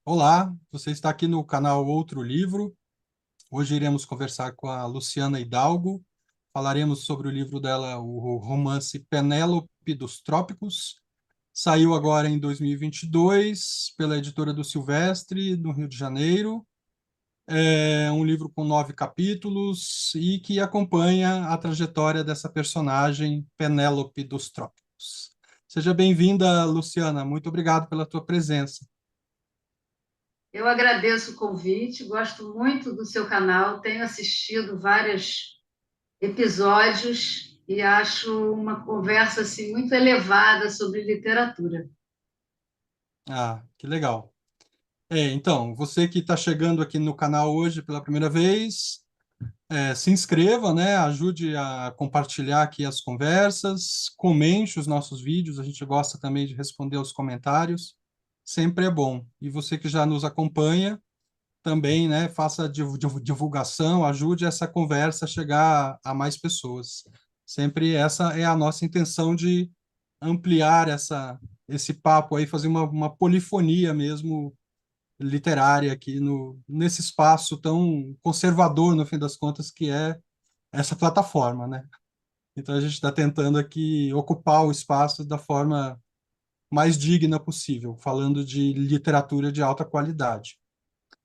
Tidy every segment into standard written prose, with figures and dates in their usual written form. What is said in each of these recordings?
Olá, você está aqui no canal Outro Livro. Hoje iremos conversar com a Luciana Hidalgo. Falaremos sobre o livro dela, o romance Penélope dos Trópicos. Saiu agora em 2022 pela editora do Silvestre, no Rio de Janeiro. É um livro com 9 capítulos e que acompanha a trajetória dessa personagem, Penélope dos Trópicos. Seja bem-vinda, Luciana. Muito obrigado pela tua presença. Eu agradeço o convite, gosto muito do seu canal, tenho assistido vários episódios e acho uma conversa assim muito elevada sobre literatura. Ah, que legal. Então, você que está chegando aqui no canal hoje pela primeira vez, se inscreva, né? Ajude a compartilhar aqui as conversas, comente os nossos vídeos, a gente gosta também de responder aos comentários, sempre é bom. E você que já nos acompanha, também, né? Faça divulgação, ajude essa conversa a chegar a mais pessoas. Sempre essa é a nossa intenção de ampliar esse papo aí, fazer uma polifonia mesmo literária aqui nesse espaço tão conservador, no fim das contas, que é essa plataforma, né? Então a gente está tentando aqui ocupar o espaço da forma mais digna possível, falando de literatura de alta qualidade.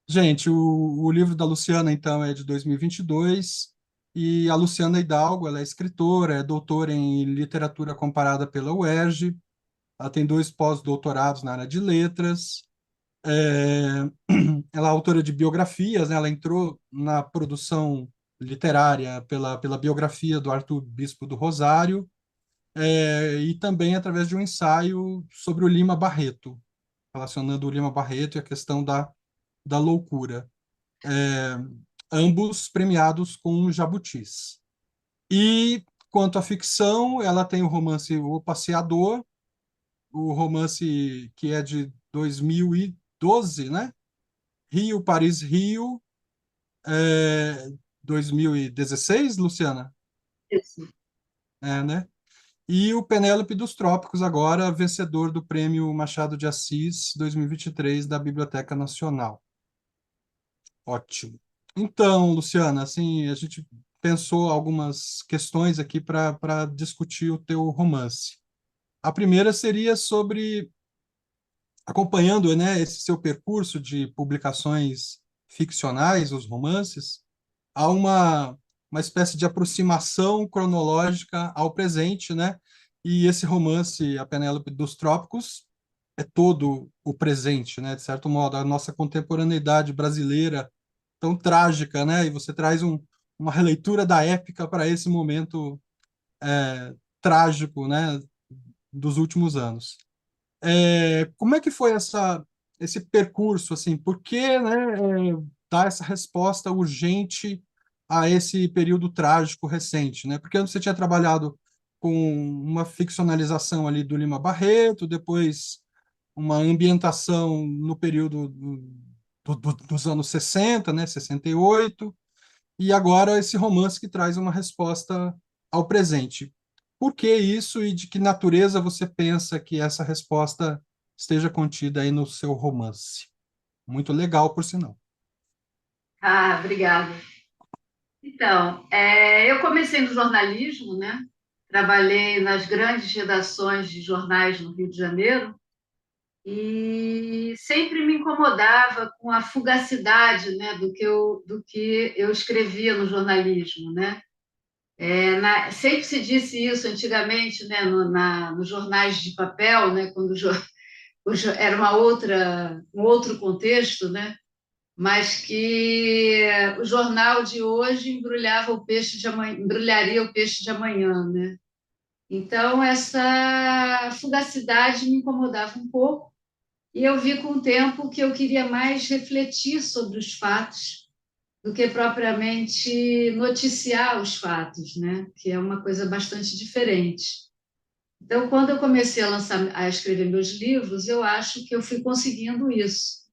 Gente, o livro da Luciana, então, é de 2022, e a Luciana Hidalgo, ela é escritora, é doutora em literatura comparada pela UERJ, ela tem 2 pós-doutorados na área de letras. É, ela é autora de biografias, né? Ela entrou na produção literária pela biografia do Arthur Bispo do Rosário, e também através de um ensaio sobre o Lima Barreto, relacionando o Lima Barreto e a questão da loucura. É, ambos premiados com jabutis. E quanto à ficção, ela tem o romance O Passeador, o romance que é de 2012, né? Rio, Paris, Rio, é, 2016, Luciana? Isso. Né? E o Penélope dos Trópicos, agora vencedor do Prêmio Machado de Assis 2023 da Biblioteca Nacional. Ótimo. Então, Luciana, assim, a gente pensou algumas questões aqui para discutir o teu romance. A primeira seria sobre, acompanhando, né, esse seu percurso de publicações ficcionais, os romances, há uma espécie de aproximação cronológica ao presente, né? E esse romance, A Penélope dos Trópicos, é todo o presente, né? De certo modo, a nossa contemporaneidade brasileira tão trágica, né? E você traz uma releitura da épica para esse momento trágico, né? Dos últimos anos. Como é que foi esse percurso, assim? Por que, né, dar essa resposta urgente a esse período trágico recente, né? Porque você tinha trabalhado com uma ficcionalização ali do Lima Barreto, depois uma ambientação no período dos anos 60, né, 68, e agora esse romance que traz uma resposta ao presente. Por que isso e de que natureza você pensa que essa resposta esteja contida aí no seu romance? Muito legal, por sinal. Ah, obrigada. Então, eu comecei no jornalismo, né? Trabalhei nas grandes redações de jornais no Rio de Janeiro e sempre me incomodava com a fugacidade, né, do que eu escrevia no jornalismo, né? Sempre se disse isso antigamente, né, nos jornais de papel, né, quando era um outro contexto, né, mas que o jornal de hoje embrulhava o peixe de amanhã, embrulharia o peixe de amanhã, né? Então essa fugacidade me incomodava um pouco e eu vi com o tempo que eu queria mais refletir sobre os fatos do que propriamente noticiar os fatos, né? Que é uma coisa bastante diferente. Então, quando eu comecei a escrever meus livros, eu acho que eu fui conseguindo isso,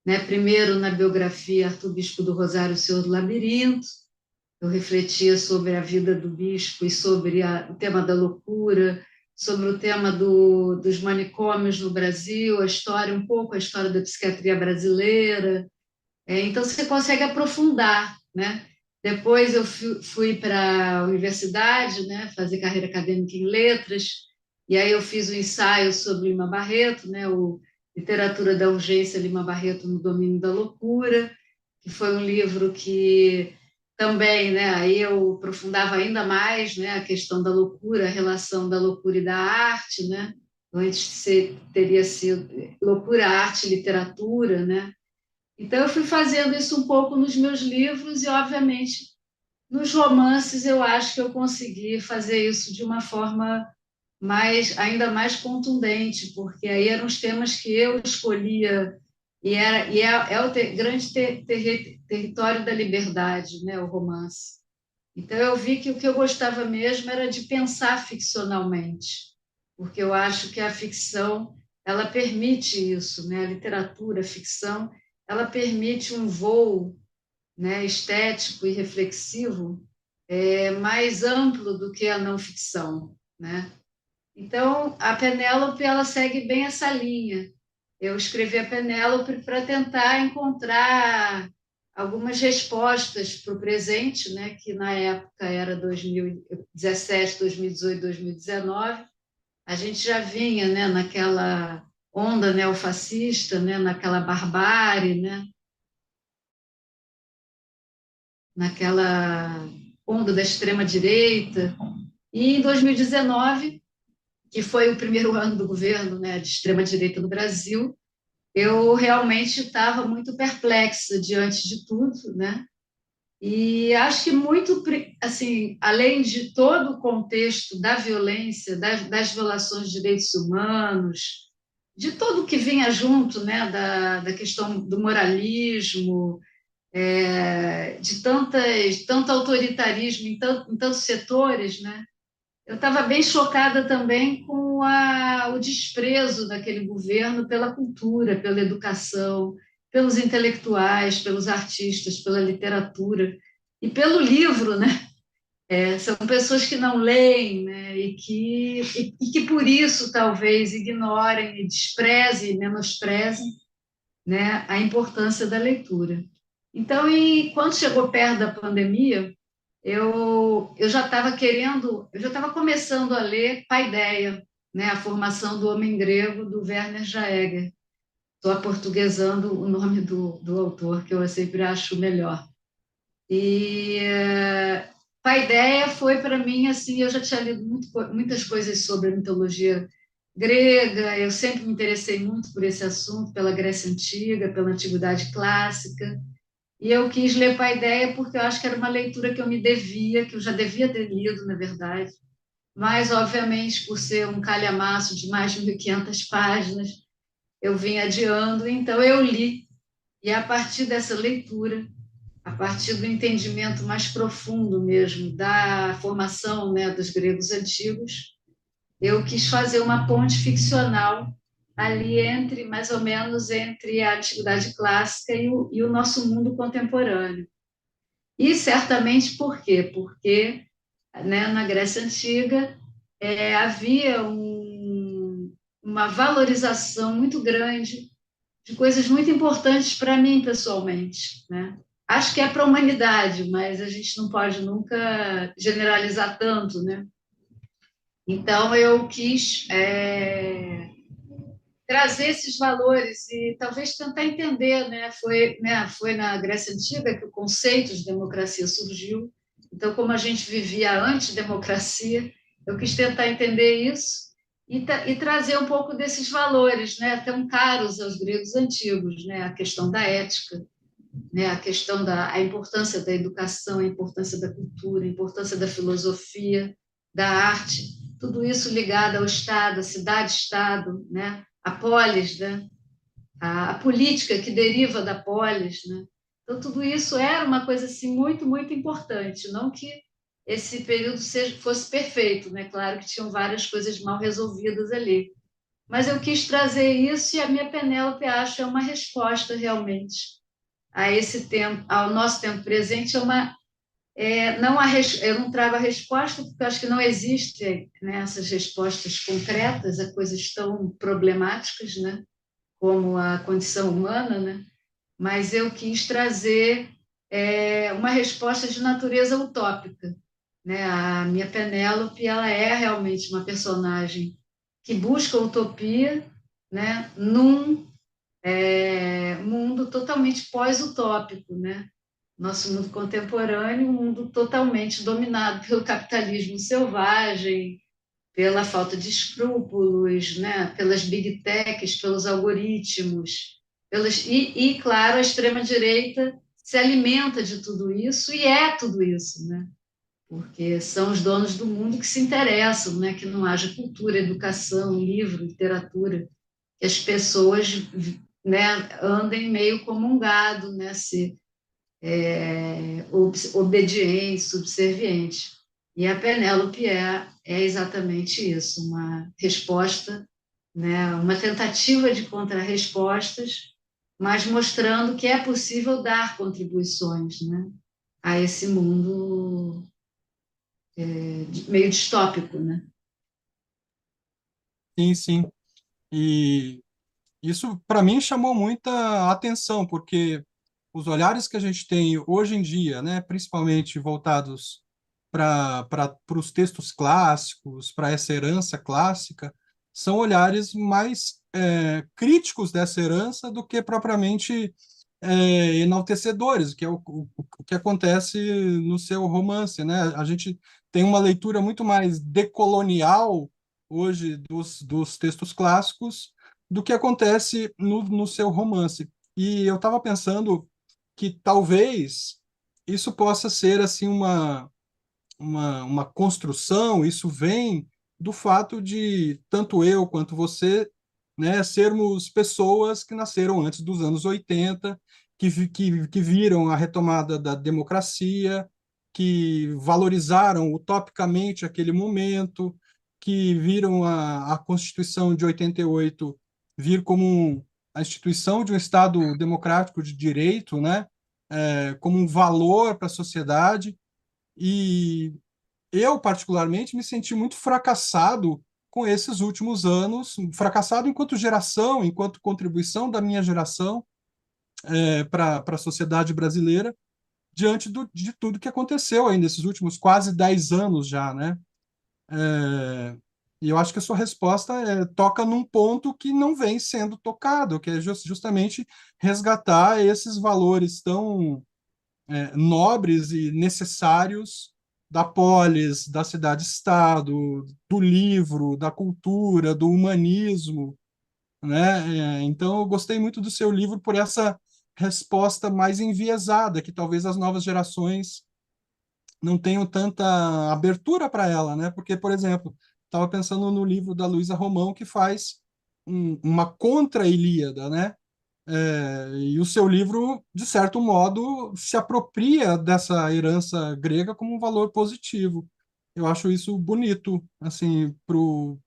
né? Primeiro, na biografia Arthur Bispo do Rosário, O Senhor do Labirinto, eu refletia sobre a vida do bispo e sobre o tema da loucura sobre o tema dos manicômios no Brasil, a história, um pouco a história da psiquiatria brasileira. Então, você consegue aprofundar, né? Depois eu fui para a universidade, né, fazer carreira acadêmica em letras, e aí eu fiz um ensaio sobre Lima Barreto, né, o Literatura da Urgência, Lima Barreto no Domínio da Loucura, que foi um livro que também, né, aí eu aprofundava ainda mais, né, a questão da loucura, a relação da loucura e da arte, né? Antes teria sido loucura, arte, literatura, né? Então, eu fui fazendo isso um pouco nos meus livros e, obviamente, nos romances eu acho que eu consegui fazer isso de uma forma ainda mais contundente, porque aí eram os temas que eu escolhia e é o grande território da liberdade, né, o romance. Então, eu vi que o que eu gostava mesmo era de pensar ficcionalmente, porque eu acho que a ficção ela permite isso, né? A literatura, a ficção, ela permite um voo, né, estético e reflexivo mais amplo do que a não ficção, né? Então, a Penélope ela segue bem essa linha. Eu escrevi a Penélope para tentar encontrar algumas respostas para o presente, né, que na época era 2017, 2018, 2019. A gente já vinha, né, naquela onda neofascista, né, naquela barbárie, né, naquela onda da extrema-direita. E em 2019, que foi o primeiro ano do governo, né, de extrema-direita no Brasil, eu realmente estava muito perplexa diante de tudo, né? E acho que muito, assim, além de todo o contexto da violência, das violações de direitos humanos, de tudo que vinha junto, né, da questão do moralismo, de tanto autoritarismo em tantos setores, né? Eu estava bem chocada também com o desprezo daquele governo pela cultura, pela educação, pelos intelectuais, pelos artistas, pela literatura e pelo livro, né? São pessoas que não leem, né? E que por isso talvez ignorem e desprezem e menosprezem, né, a importância da leitura. Então, quando chegou perto da pandemia, eu já estava eu já estava começando a ler Paideia, né, a formação do homem grego do Werner Jaeger. Estou aportuguesando o nome do autor, que eu sempre acho melhor. E Paideia foi para mim assim, eu já tinha lido muitas coisas sobre a mitologia grega, eu sempre me interessei muito por esse assunto, pela Grécia Antiga, pela Antiguidade Clássica. E eu quis ler Paideia porque eu acho que era uma leitura que eu me devia, que eu já devia ter lido, na verdade. Mas, obviamente, por ser um calhamaço de mais de 1.500 páginas, eu vim adiando, então eu li. E a partir dessa leitura, a partir do entendimento mais profundo mesmo da formação, né, dos gregos antigos, eu quis fazer uma ponte ficcional ali mais ou menos entre a antiguidade clássica e o nosso mundo contemporâneo. E certamente por quê? Porque, né, na Grécia Antiga havia uma valorização muito grande de coisas muito importantes para mim pessoalmente, né? Acho que é para a humanidade, mas a gente não pode nunca generalizar tanto, né? Então eu quis trazer esses valores e talvez tentar entender, foi na Grécia Antiga que o conceito de democracia surgiu. Então, como a gente vivia a antidemocracia, eu quis tentar entender isso e trazer um pouco desses valores, né, tão caros aos gregos antigos, né, a questão da ética, né, a questão a importância da educação, a importância da cultura, a importância da filosofia, da arte, tudo isso ligado ao Estado, à cidade-estado, né, a polis, né, a política que deriva da polis, né? Então tudo isso era uma coisa assim muito muito importante, não que esse período fosse perfeito, né? Claro que tinham várias coisas mal resolvidas ali, mas eu quis trazer isso e a minha Penélope acho é uma resposta realmente a esse tempo, ao nosso tempo presente, não eu não trago a resposta, porque eu acho que não existem, né, essas respostas concretas a coisas tão problemáticas, né, como a condição humana, né? Mas eu quis trazer uma resposta de natureza utópica, né? A minha Penélope, ela é realmente uma personagem que busca utopia, né? Num mundo totalmente pós-utópico, né? Nosso mundo contemporâneo, um mundo totalmente dominado pelo capitalismo selvagem, pela falta de escrúpulos, né? Pelas big techs, pelos algoritmos, claro, a extrema-direita se alimenta de tudo isso e é tudo isso, né? Porque são os donos do mundo que se interessam, né? Que não haja cultura, educação, livro, literatura, que as pessoas, né, andem meio como um gado, né? Se obediente, subserviente. E a Penélope é exatamente isso, uma resposta, né, uma tentativa de contrarrespostas, mas mostrando que é possível dar contribuições, né, a esse mundo meio distópico, né? Sim, sim. E isso, para mim, chamou muita atenção, porque os olhares que a gente tem hoje em dia, né, principalmente voltados para os textos clássicos, para essa herança clássica, são olhares mais críticos dessa herança do que propriamente enaltecedores, que é o que acontece no seu romance, né? A gente tem uma leitura muito mais decolonial hoje dos textos clássicos do que acontece no seu romance. E eu estava pensando que talvez isso possa ser assim uma construção, isso vem do fato de tanto eu quanto você, né, sermos pessoas que nasceram antes dos anos 80, que viram a retomada da democracia, que valorizaram utopicamente aquele momento, que viram a Constituição de 88 vir como a instituição de um Estado democrático de direito, né, como um valor para a sociedade. E eu, particularmente, me senti muito fracassado com esses últimos anos, fracassado enquanto geração, enquanto contribuição da minha geração para a sociedade brasileira, diante de tudo que aconteceu aí nesses últimos quase 10 anos já, né? E eu acho que a sua resposta toca num ponto que não vem sendo tocado, que é justamente resgatar esses valores tão nobres e necessários da polis, da cidade-estado, do livro, da cultura, do humanismo, né? Então, eu gostei muito do seu livro por essa resposta mais enviesada, que talvez as novas gerações não tenham tanta abertura para ela, né? Porque, por exemplo, estava pensando no livro da Luísa Romão, que faz uma contra-Ilíada, né? E o seu livro, de certo modo, se apropria dessa herança grega como um valor positivo. Eu acho isso bonito, assim, pro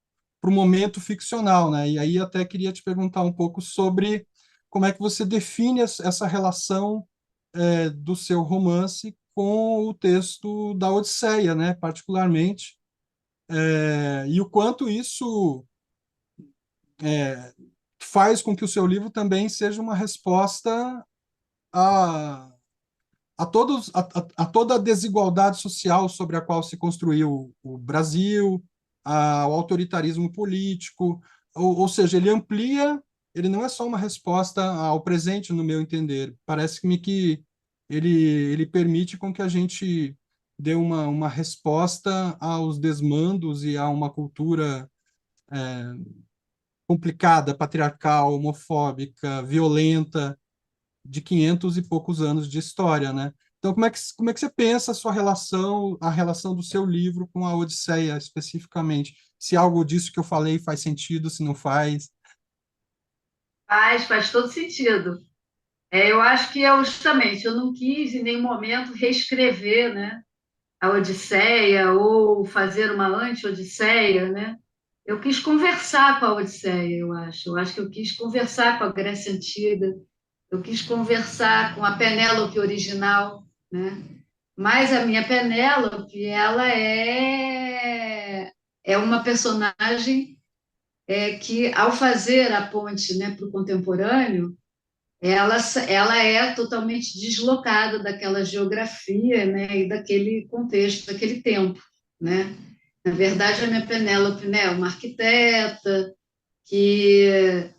momento ficcional, né? E aí até queria te perguntar um pouco sobre como é que você define essa relação do seu romance com o texto da Odisseia, né? Particularmente, e o quanto isso é, faz com que o seu livro também seja uma resposta a, a toda a desigualdade social sobre a qual se construiu o Brasil, ao autoritarismo político, ou seja, ele amplia, ele não é só uma resposta ao presente, no meu entender. Parece-me que ele permite com que a gente dê uma resposta aos desmandos e a uma cultura complicada, patriarcal, homofóbica, violenta, de 500 e poucos anos de história, né? Então, como é que você pensa a sua relação, a relação do seu livro com a Odisseia, especificamente? Se algo disso que eu falei faz sentido, se não faz? Faz todo sentido. Eu acho que justamente, eu não quis em nenhum momento reescrever, né, a Odisseia ou fazer uma anti-Odisseia, né? Eu quis conversar com a Odisseia, eu acho. Eu acho que eu quis conversar com a Grécia Antiga, eu quis conversar com a Penélope original, né? Mas a minha Penélope, ela é uma personagem que, ao fazer a ponte, né, para o contemporâneo, ela é totalmente deslocada daquela geografia, né, e daquele contexto, daquele tempo, né? Na verdade, a minha Penélope, né, é uma arquiteta que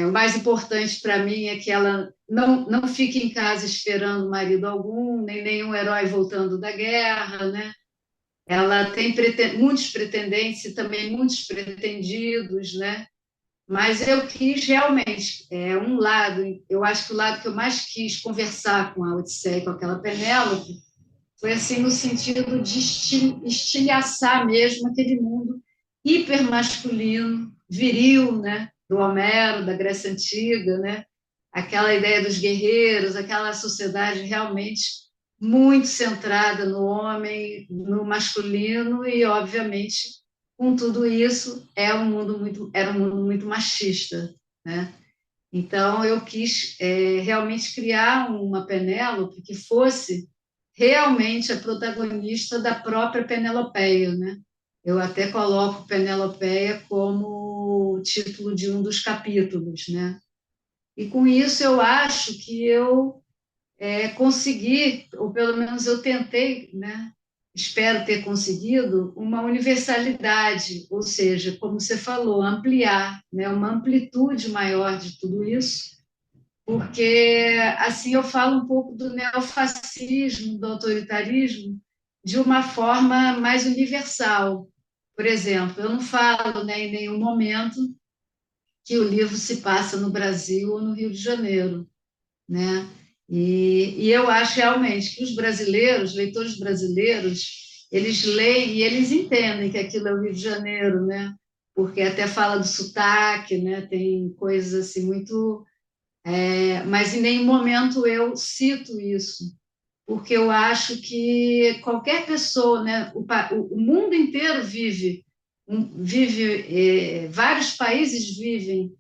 o mais importante para mim é que ela não fique em casa esperando marido algum, nem nenhum herói voltando da guerra, né? Ela tem muitos pretendentes e também muitos pretendidos, né? Mas eu quis realmente, um lado, eu acho que o lado que eu mais quis conversar com a Odisseia, com aquela Penélope, foi assim no sentido de estilhaçar mesmo aquele mundo hipermasculino, viril, né? Do Homero, da Grécia Antiga, né? Aquela ideia dos guerreiros, aquela sociedade realmente muito centrada no homem, no masculino e, obviamente, com tudo isso, era um mundo muito machista, né? Então, eu quis realmente criar uma Penélope que fosse realmente a protagonista da própria Penelopeia, né? Eu até coloco Penelopeia como título de um dos capítulos, né? E com isso eu acho que eu consegui, ou pelo menos eu tentei, né? Espero ter conseguido uma universalidade, ou seja, como você falou, ampliar, né? Uma amplitude maior de tudo isso, porque assim eu falo um pouco do neofascismo, do autoritarismo, de uma forma mais universal. Por exemplo, eu não falo, né, em nenhum momento que o livro se passa no Brasil ou no Rio de Janeiro, né? E eu acho realmente que os brasileiros, leitores brasileiros, eles leem e eles entendem que aquilo é o Rio de Janeiro, né? Porque até fala do sotaque, né? Tem coisas assim muito, mas em nenhum momento eu cito isso, porque eu acho que qualquer pessoa, né? O mundo inteiro vários países vivem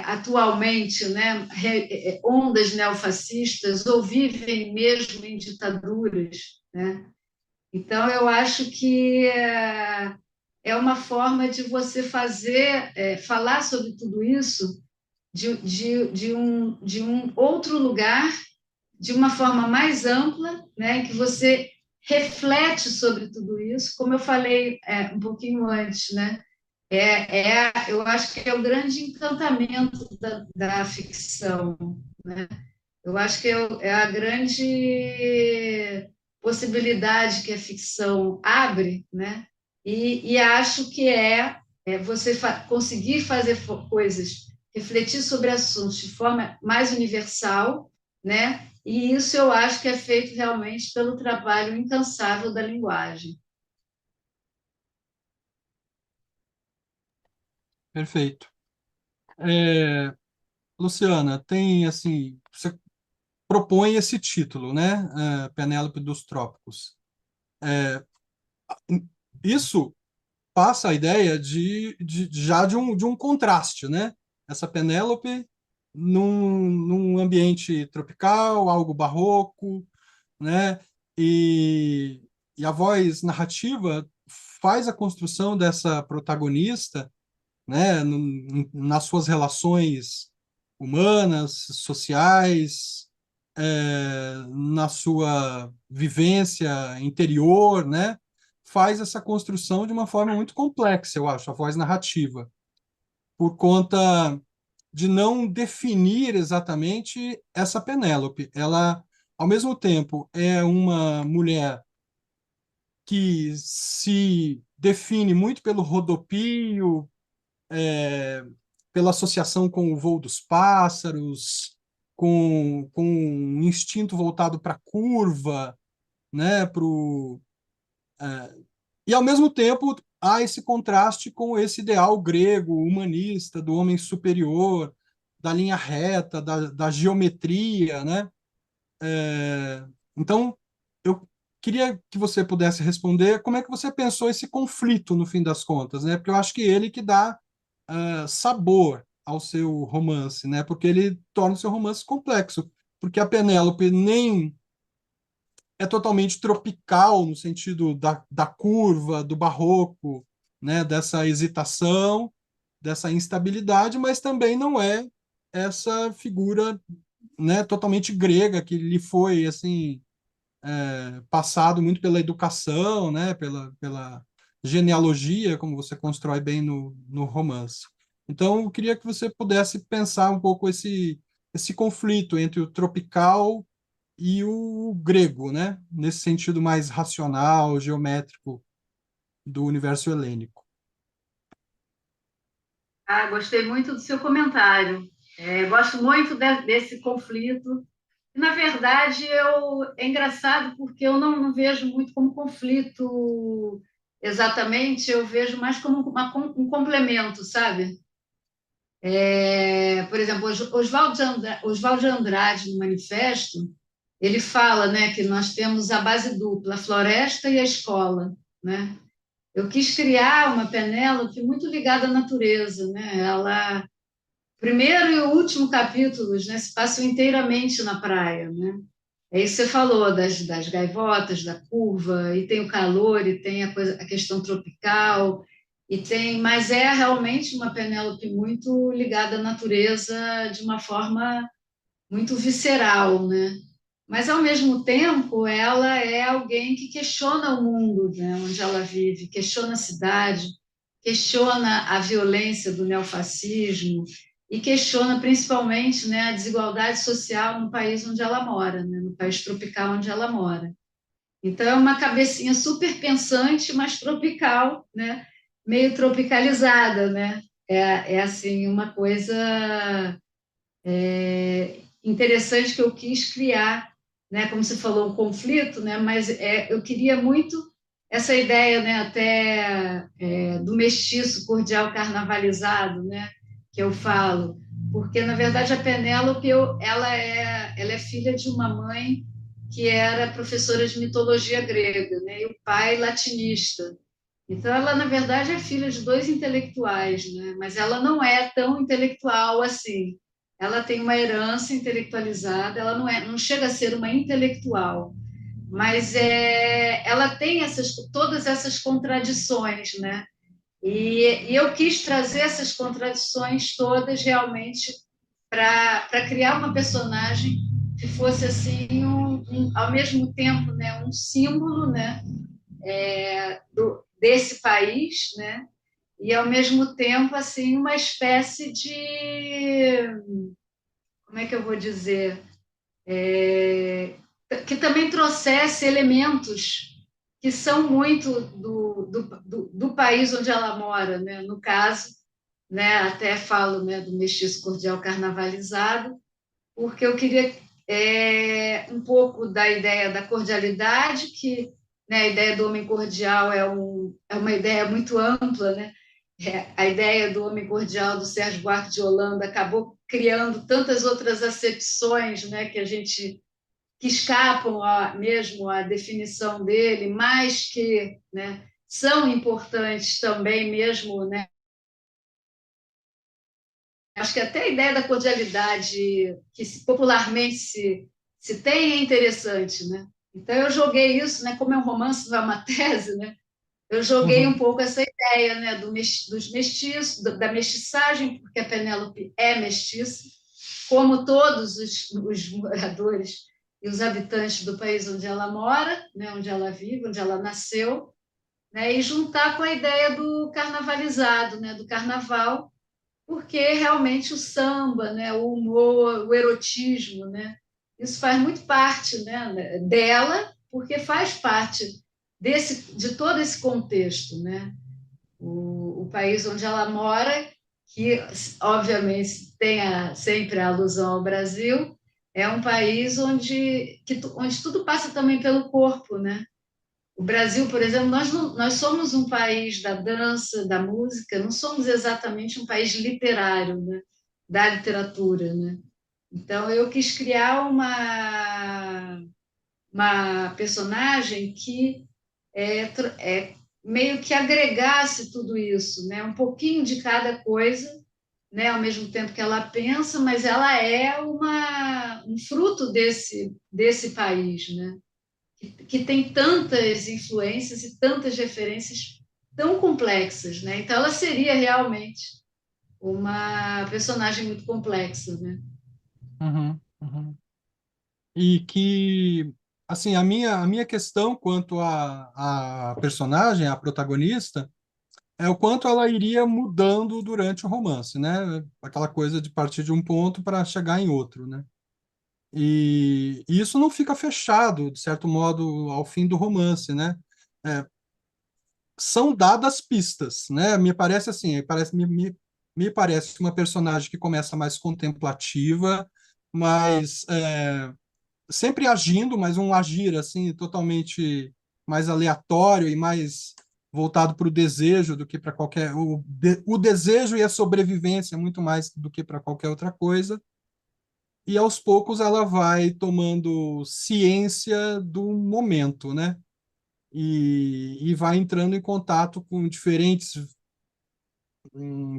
atualmente, né, ondas neofascistas ou vivem mesmo em ditaduras, né? Então eu acho que é uma forma de você falar sobre tudo isso de um outro lugar, de uma forma mais ampla, né, que você reflete sobre tudo isso, como eu falei um pouquinho antes, né? Eu acho que é o grande encantamento da ficção, né? Eu acho que é a grande possibilidade que a ficção abre, né? E acho que você conseguir fazer coisas, refletir sobre assuntos de forma mais universal, né? E isso eu acho que é feito realmente pelo trabalho incansável da linguagem. Perfeito. É, Luciana, tem assim, você propõe esse título, né? Penélope dos Trópicos. Isso passa a ideia já de um contraste, né? Essa Penélope num ambiente tropical, algo barroco, né? E, e a voz narrativa faz a construção dessa protagonista, né? Nas suas relações humanas, sociais, na sua vivência interior, né? Faz essa construção de uma forma muito complexa, eu acho, a voz narrativa, por conta de não definir exatamente essa Penélope. Ela, ao mesmo tempo, é uma mulher que se define muito pelo rodopio, pela associação com o voo dos pássaros, com um instinto voltado para a curva, né, e ao mesmo tempo há esse contraste com esse ideal grego, humanista, do homem superior, da linha reta, da geometria, né? Então, eu queria que você pudesse responder como é que você pensou esse conflito no fim das contas, né? Porque eu acho que ele que dá sabor ao seu romance, né? Porque ele torna o seu romance complexo, porque a Penélope nem é totalmente tropical no sentido da curva, do barroco, né, dessa hesitação, dessa instabilidade, mas também não é essa figura, né, totalmente grega que lhe foi assim passado muito pela educação, né, pela genealogia, como você constrói bem no romance. Então, eu queria que você pudesse pensar um pouco esse conflito entre o tropical e o grego, né, nesse sentido mais racional, geométrico do universo helênico. Ah, gostei muito do seu comentário. Gosto muito desse conflito. Na verdade, é engraçado porque eu não vejo muito como conflito exatamente, eu vejo mais como um complemento, sabe? Por exemplo, Oswaldo de Andrade, no Manifesto, ele fala, né, que nós temos a base dupla, a floresta e a escola, né? Eu quis criar uma Penélope muito ligada à natureza, né? Ela, primeiro e o último capítulos, né, se passam inteiramente na praia, né? É isso que você falou das gaivotas, da curva, e tem o calor, e tem a questão tropical, e tem, mas é realmente uma Penélope muito ligada à natureza de uma forma muito visceral, né? Mas ao mesmo tempo, ela é alguém que questiona o mundo, né, onde ela vive, questiona a cidade, questiona a violência do neofascismo e questiona principalmente, né, a desigualdade social no país onde ela mora, né, no país tropical onde ela mora. Então é uma cabecinha super pensante, mas tropical, né, meio tropicalizada, né? É assim uma coisa interessante que eu quis criar, né? Como você falou, um conflito, né? Mas eu queria muito essa ideia, né? Até do mestiço cordial carnavalizado, né? Que eu falo, porque na verdade a Penélope, ela é filha de uma mãe que era professora de mitologia grega, né? E o pai latinista. Então, ela, na verdade, é filha de dois intelectuais, né? Mas ela não é tão intelectual assim. Ela tem uma herança intelectualizada, ela não chega a ser uma intelectual, mas ela tem todas essas contradições, né? E eu quis trazer essas contradições todas realmente para criar uma personagem que fosse assim ao mesmo tempo, né, um símbolo, né, desse país, né? E ao mesmo tempo assim uma espécie de, como é que eu vou dizer, que também trouxesse elementos que são muito do país onde ela mora, né? No caso, né? Até falo, né, do mestiço cordial carnavalizado, porque eu queria um pouco da ideia da cordialidade, que, né, a ideia do homem cordial é uma ideia muito ampla, né? A ideia do homem cordial do Sérgio Buarque de Holanda acabou criando tantas outras acepções, né, que escapam mesmo à definição dele, mas que, né, são importantes também mesmo, né? Acho que até a ideia da cordialidade que popularmente se tem é interessante, né? Então eu joguei isso, né? Como é um romance, não é uma tese, né? Eu joguei um Uhum. pouco essa ideia, né? Dos mestiços, da mestiçagem, porque a Penélope é mestiça, como todos os moradores e os habitantes do país onde ela mora, né? Onde ela vive, onde ela nasceu, né? E juntar com a ideia do carnavalizado, né? Do carnaval, porque realmente o samba, né, o humor, o erotismo, né, isso faz muito parte, né, dela, porque faz parte de todo esse contexto, né? O país onde ela mora, que obviamente tem sempre a alusão ao Brasil, é um país onde tudo passa também pelo corpo, né? O Brasil, por exemplo, nós somos um país da dança, da música, não somos exatamente um país literário, né? Da literatura, né? Então, eu quis criar uma personagem que meio que agregasse tudo isso, né? Um pouquinho de cada coisa, né? Ao mesmo tempo que ela pensa, mas ela é um fruto desse país, né? que tem tantas influências e tantas referências tão complexas, né? Então ela seria realmente uma personagem muito complexa, né? Uhum, uhum. E que, assim, a minha questão quanto à personagem, à protagonista, é o quanto ela iria mudando durante o romance, né? Aquela coisa de partir de um ponto para chegar em outro, né? E isso não fica fechado, de certo modo, ao fim do romance, né? É, são dadas pistas, né? Me parece assim, me parece uma personagem que começa mais contemplativa, mas sempre agindo, mas um agir assim totalmente mais aleatório e mais voltado para o desejo do que para qualquer o desejo e a sobrevivência muito mais do que para qualquer outra coisa. E aos poucos ela vai tomando ciência do momento, né? E vai entrando em contato com diferentes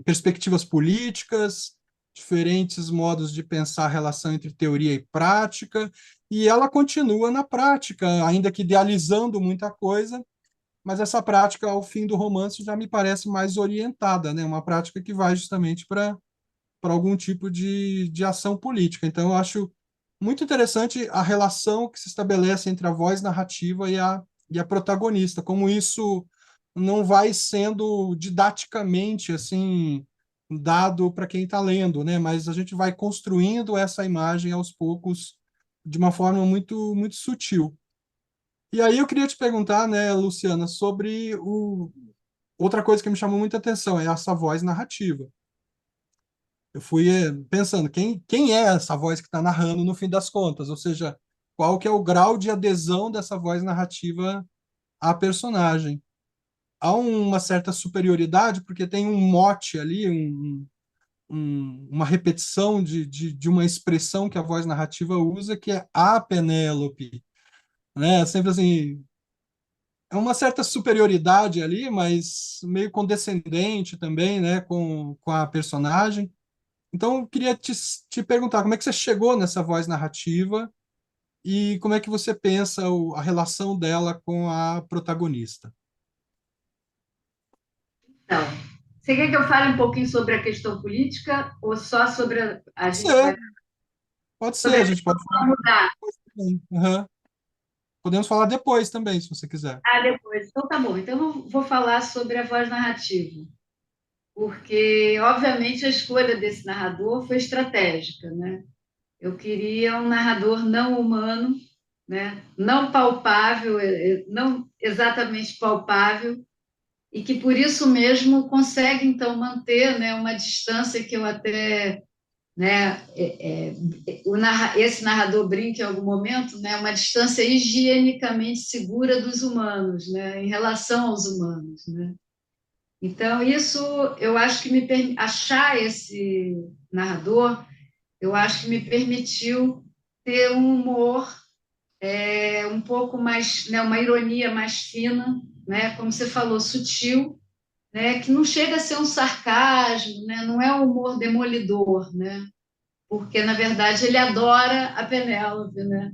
perspectivas políticas, diferentes modos de pensar a relação entre teoria e prática, e ela continua na prática, ainda que idealizando muita coisa, mas essa prática, ao fim do romance, já me parece mais orientada, né? Uma prática que vai justamente para algum tipo de ação política. Então, eu acho muito interessante a relação que se estabelece entre a voz narrativa e a protagonista, como isso não vai sendo didaticamente assim dado para quem está lendo, né? Mas a gente vai construindo essa imagem aos poucos de uma forma muito muito sutil. E aí eu queria te perguntar, né, Luciana, sobre outra coisa que me chamou muita atenção é essa voz narrativa. Eu fui pensando, quem é essa voz que está narrando no fim das contas? Ou seja, qual que é o grau de adesão dessa voz narrativa à personagem? Há uma certa superioridade, porque tem um mote ali, uma repetição de uma expressão que a voz narrativa usa, que é a Penélope, né? Sempre assim, é uma certa superioridade ali, mas meio condescendente também, né, com a personagem. Então, eu queria te perguntar como é que você chegou nessa voz narrativa e como é que você pensa a relação dela com a protagonista. Então, você quer que eu fale um pouquinho sobre a questão política ou só sobre a Pode gente vai ser, pode ser, sobre a a gente pode questão falar mudar? depois também. Aham. Podemos falar depois também, se você quiser. Ah, depois. Então tá bom. Então eu vou falar sobre a voz narrativa, porque obviamente a escolha desse narrador foi estratégica, né? Eu queria um narrador não humano, né? Não palpável, não exatamente palpável, e que por isso mesmo consegue então manter, né, uma distância que eu até, né, esse narrador brinca em algum momento, né, uma distância higienicamente segura dos humanos, né, em relação aos humanos, né. Então isso eu acho que achar esse narrador, eu acho que me permitiu ter um humor um pouco mais, né, uma ironia mais fina, né, como você falou, sutil, né, que não chega a ser um sarcasmo, né, não é um humor demolidor, né, porque na verdade ele adora a Penélope, né,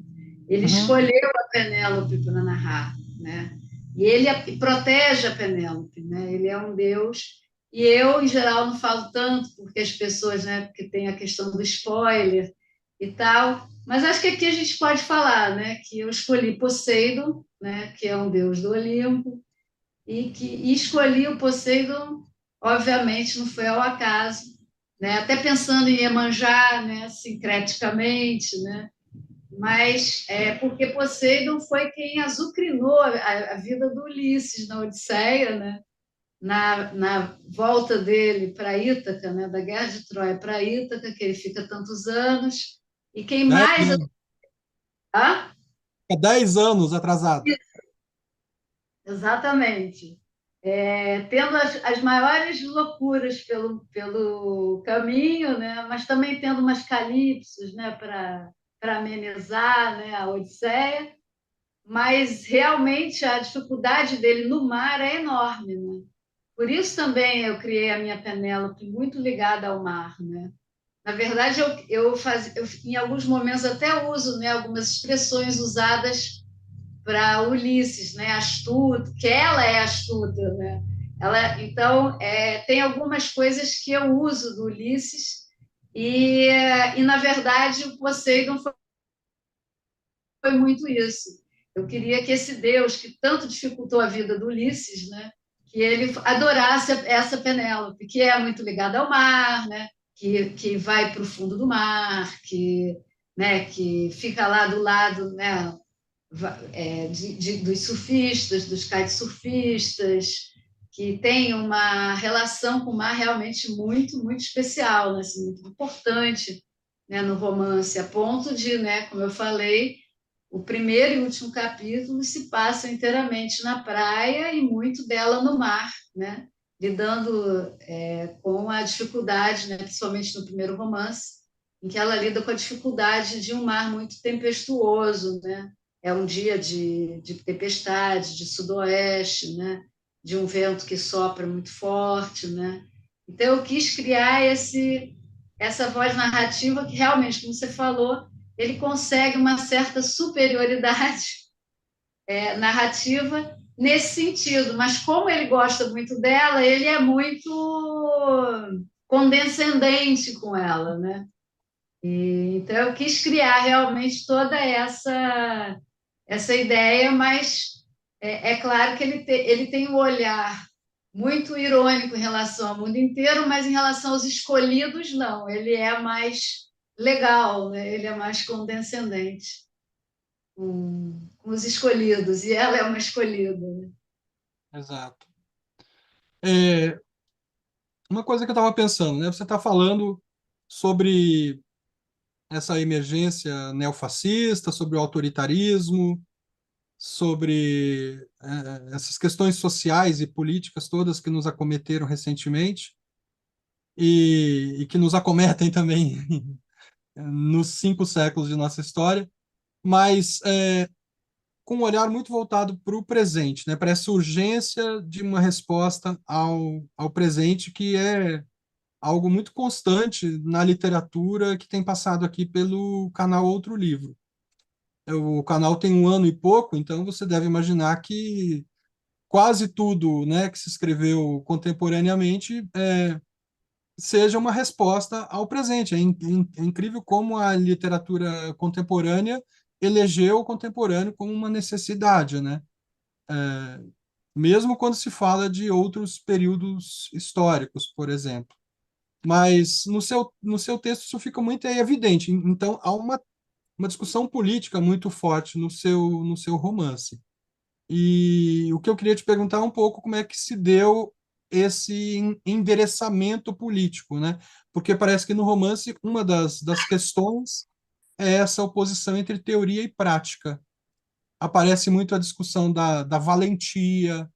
ele Uhum, escolheu a Penélope para narrar, né, e ele protege a Penélope, né, ele é um deus. E eu, em geral, não falo tanto, porque as pessoas, né, porque tem a questão do spoiler e tal, mas acho que aqui a gente pode falar, né, que eu escolhi Poseidon, né, que é um deus do Olimpo, e escolhi o Poseidon, obviamente, não foi ao acaso, né? Até pensando em Iemanjá, né? Sincreticamente, né? Mas porque Poseidon foi quem azucrinou a vida do Ulisses na Odisseia, né? Na volta dele para Ítaca, né? Da Guerra de Troia para Ítaca, que ele fica tantos anos, e quem 10 mais... anos, Ah, fica 10 anos atrasado. exatamente. Tendo as maiores loucuras pelo caminho, né? Mas também tendo umas calipsos, né? Para amenizar, né? A Odisseia. Mas realmente a dificuldade dele no mar é enorme, né? Por isso também eu criei a minha Penélope muito ligada ao mar, né? Na verdade, em alguns momentos até uso, né, algumas expressões usadas para Ulisses, né? Astuto, que ela é astuta, né? Ela, então, tem algumas coisas que eu uso do Ulisses e na verdade, o Poseidon foi muito isso. Eu queria que esse Deus que tanto dificultou a vida do Ulisses, né? Que ele adorasse essa Penélope, que é muito ligada ao mar, né? Que vai para o fundo do mar, que fica lá do lado, né? Dos surfistas, dos kitesurfistas, que tem uma relação com o mar realmente muito, muito especial, né? Assim, muito importante, né? No romance, a ponto de, né? Como eu falei, o primeiro e último capítulo se passa inteiramente na praia e muito dela no mar, né? Lidando com a dificuldade, né? Principalmente no primeiro romance, em que ela lida com a dificuldade de um mar muito tempestuoso, né? É um dia de tempestade, de sudoeste, né? De um vento que sopra muito forte, né? Então eu quis criar essa voz narrativa que realmente, como você falou, ele consegue uma certa superioridade narrativa nesse sentido, mas como ele gosta muito dela, ele é muito condescendente com ela, né? Então eu quis criar realmente toda essa ideia, mas é claro que ele tem um olhar muito irônico em relação ao mundo inteiro, mas em relação aos escolhidos, não. Ele é mais legal, né? Ele é mais condescendente com os escolhidos, e ela é uma escolhida. Né? Exato. É, uma coisa que eu estava pensando, né? Você está falando sobre essa emergência neofascista, sobre o autoritarismo, sobre essas questões sociais e políticas todas que nos acometeram recentemente e que nos acometem também nos 5 séculos de nossa história, mas com um olhar muito voltado para o presente, né? Para essa urgência de uma resposta ao presente, que é algo muito constante na literatura que tem passado aqui pelo canal Outro Livro. O canal tem 1 ano e pouco, então você deve imaginar que quase tudo, né, que se escreveu contemporaneamente seja uma resposta ao presente. É incrível como a literatura contemporânea elegeu o contemporâneo como uma necessidade, né? Mesmo quando se fala de outros períodos históricos, por exemplo. Mas no seu texto isso fica muito evidente. Então, há uma discussão política muito forte no seu romance. E o que eu queria te perguntar é um pouco como é que se deu esse endereçamento político, né? Porque parece que no romance uma das questões é essa oposição entre teoria e prática. Aparece muito a discussão da valentia,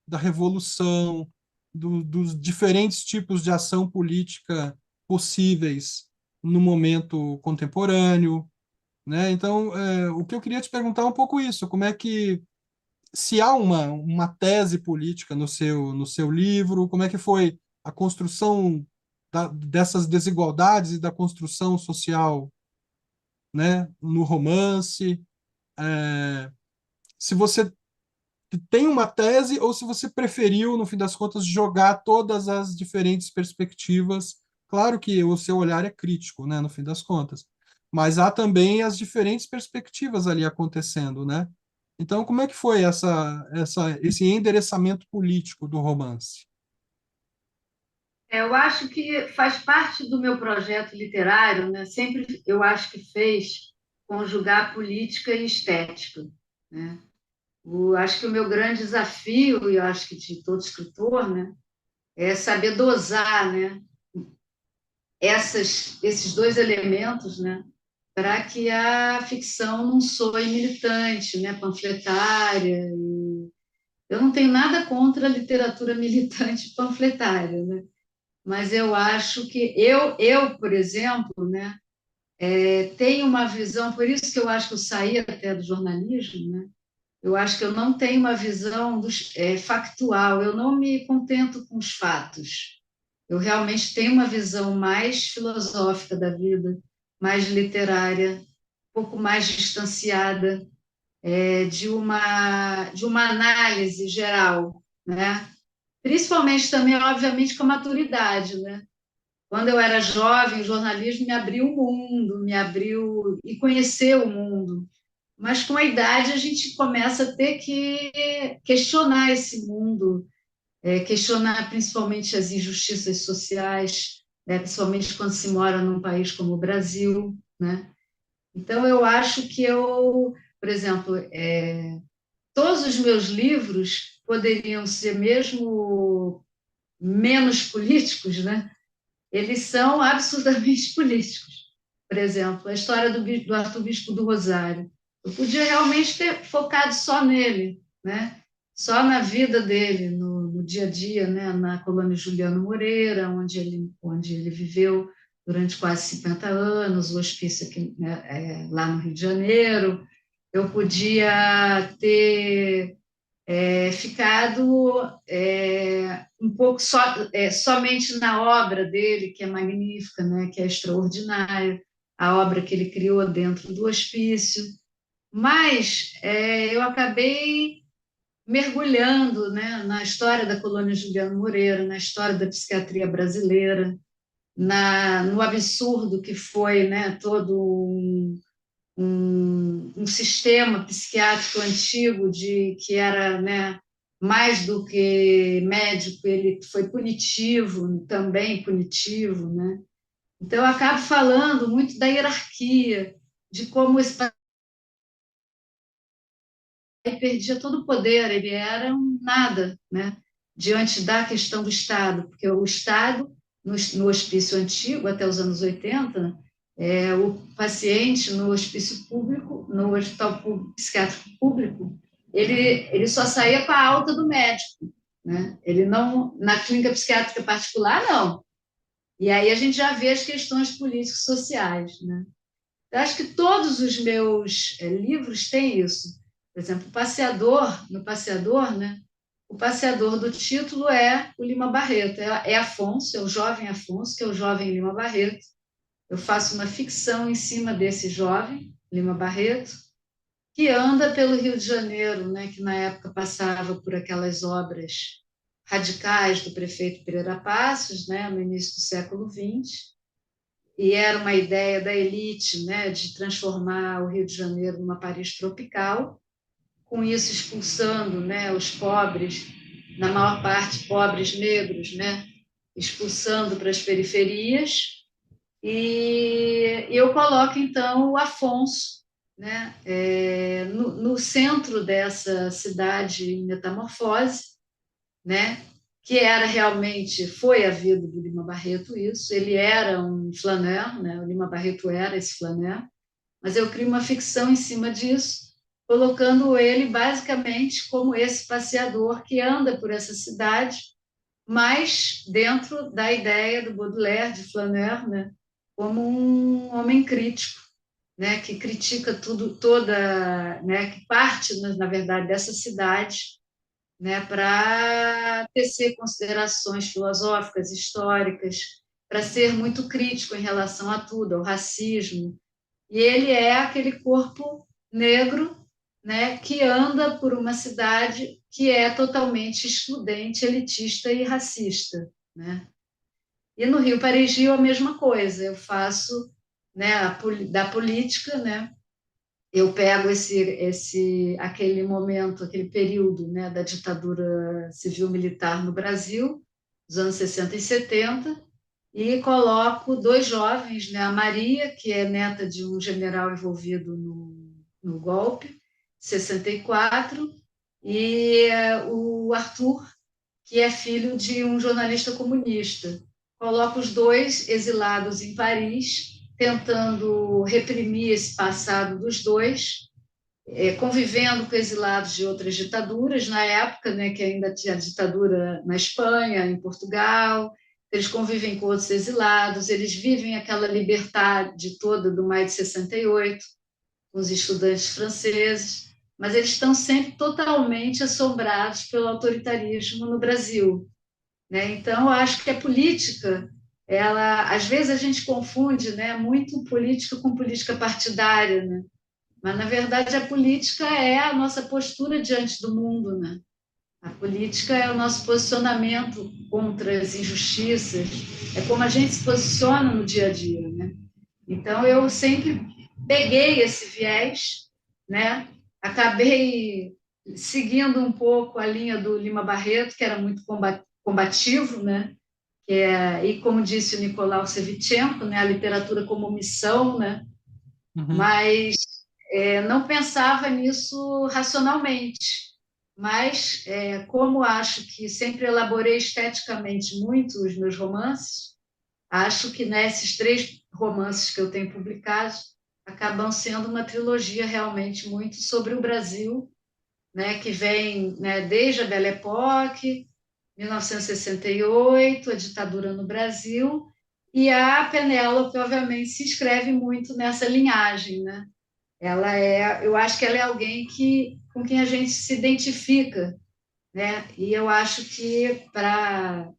da revolução, dos diferentes tipos de ação política possíveis no momento contemporâneo, né? Então, o que eu queria te perguntar é um pouco isso, como é que se há uma tese política no seu livro, como é que foi a construção dessas desigualdades e da construção social, né, no romance, se você tem uma tese ou se você preferiu, no fim das contas, jogar todas as diferentes perspectivas. Claro que o seu olhar é crítico, né, no fim das contas, mas há também as diferentes perspectivas ali acontecendo, né? Então, como é que foi esse endereçamento político do romance? Eu acho que faz parte do meu projeto literário, né? Sempre eu acho que fez conjugar política e estética, né? Acho que o meu grande desafio, e eu acho que de todo escritor, né, é saber dosar, né, esses dois elementos, né, para que a ficção não soe militante, né, panfletária. Eu não tenho nada contra a literatura militante panfletária, né, mas eu acho que por exemplo, né, tenho uma visão, por isso que eu acho que eu saí até do jornalismo, né, eu acho que eu não tenho uma visão factual, eu não me contento com os fatos. Eu realmente tenho uma visão mais filosófica da vida, mais literária, um pouco mais distanciada. de uma análise geral, né? Principalmente também, obviamente, com a maturidade, né? Quando eu era jovem, o jornalismo me abriu o mundo, me abriu e conheceu o mundo. Mas com a idade a gente começa a ter que questionar esse mundo, questionar principalmente as injustiças sociais, né? Principalmente quando se mora num país como o Brasil, né? Então eu acho que por exemplo, todos os meus livros poderiam ser mesmo menos políticos, né? Eles são absurdamente políticos. Por exemplo, a história do arcebispo do Rosário. Eu podia realmente ter focado só nele, né? Só na vida dele, no dia a dia, né? Na colônia Juliano Moreira, onde ele viveu durante quase 50 anos, o hospício aqui, né, lá no Rio de Janeiro. Eu podia ter ficado um pouco somente na obra dele, que é magnífica, né, que é extraordinária, a obra que ele criou dentro do hospício. Mas eu acabei mergulhando, né, na história da colônia Juliano Moreira, na história da psiquiatria brasileira, no absurdo que foi, né, todo um sistema psiquiátrico antigo que era, né, mais do que médico, ele foi punitivo, também punitivo, né? Então eu acabo falando muito da hierarquia, de como esse país perdia todo o poder, ele era um nada, né? Diante da questão do Estado, porque o Estado, no hospício antigo, até os anos 80, o paciente no hospício público, no hospital psiquiátrico público, ele só saía com a alta do médico, né? Ele não, na clínica psiquiátrica particular, não. E aí a gente já vê as questões políticos sociais, né? Eu acho que todos os meus livros têm isso. Por exemplo, no Passeador, né? O passeador do título é o Lima Barreto, é Afonso, é o jovem Afonso, que é o jovem Lima Barreto. Eu faço uma ficção em cima desse jovem, Lima Barreto, que anda pelo Rio de Janeiro, né, que na época passava por aquelas obras radicais do prefeito Pereira Passos, né, no início do século XX, e era uma ideia da elite, né, de transformar o Rio de Janeiro numa Paris tropical, com isso expulsando, né, os pobres, na maior parte pobres negros, né, expulsando para as periferias, e eu coloco, então, o Afonso, né, no centro dessa cidade em metamorfose, né, que foi a vida do Lima Barreto isso, ele era um flaneur, né, o Lima Barreto era esse flaneur, mas eu crio uma ficção em cima disso, colocando ele basicamente como esse passeador que anda por essa cidade, mas dentro da ideia do Baudelaire, de Flaneur, né, como um homem crítico, né, que critica tudo, né, que parte, na verdade, dessa cidade, né, para tecer considerações filosóficas, históricas, para ser muito crítico em relação a tudo, ao racismo. E ele é aquele corpo negro, né, que anda por uma cidade que é totalmente excludente, elitista e racista, né? E no Rio Paris a mesma coisa. Eu faço, né, da política, né? Eu pego aquele momento, aquele período, né, da ditadura civil-militar no Brasil, dos anos 60 e 70, e coloco dois jovens, né, a Maria, que é neta de um general envolvido no golpe, 64, e o Arthur, que é filho de um jornalista comunista. Coloca os dois exilados em Paris, tentando reprimir esse passado dos dois, convivendo com exilados de outras ditaduras, na época, né, que ainda tinha ditadura na Espanha, em Portugal. Eles convivem com outros exilados, eles vivem aquela liberdade toda do maio de 68, com os estudantes franceses, mas eles estão sempre totalmente assombrados pelo autoritarismo no Brasil, né? Então, eu acho que a política, às vezes a gente confunde, né, muito política com política partidária, né? Mas, na verdade, a política é a nossa postura diante do mundo, né? A política é o nosso posicionamento contra as injustiças, é como a gente se posiciona no dia a dia, né? Então, eu sempre peguei esse viés, né? Acabei seguindo um pouco a linha do Lima Barreto, que era muito combativo, né? E como disse o Nicolau Shevchenko, né? A literatura como missão, né? Uhum, Mas não pensava nisso racionalmente. Mas, como acho que sempre elaborei esteticamente muito os meus romances, acho que nesses 3 romances que eu tenho publicados acabam sendo uma trilogia realmente muito sobre o Brasil, né, que vem, né, desde a Belle Époque, 1968, a ditadura no Brasil, e a Penélope, obviamente, se inscreve muito nessa linhagem, né? Eu acho que ela é alguém com quem a gente se identifica, né? E eu acho que para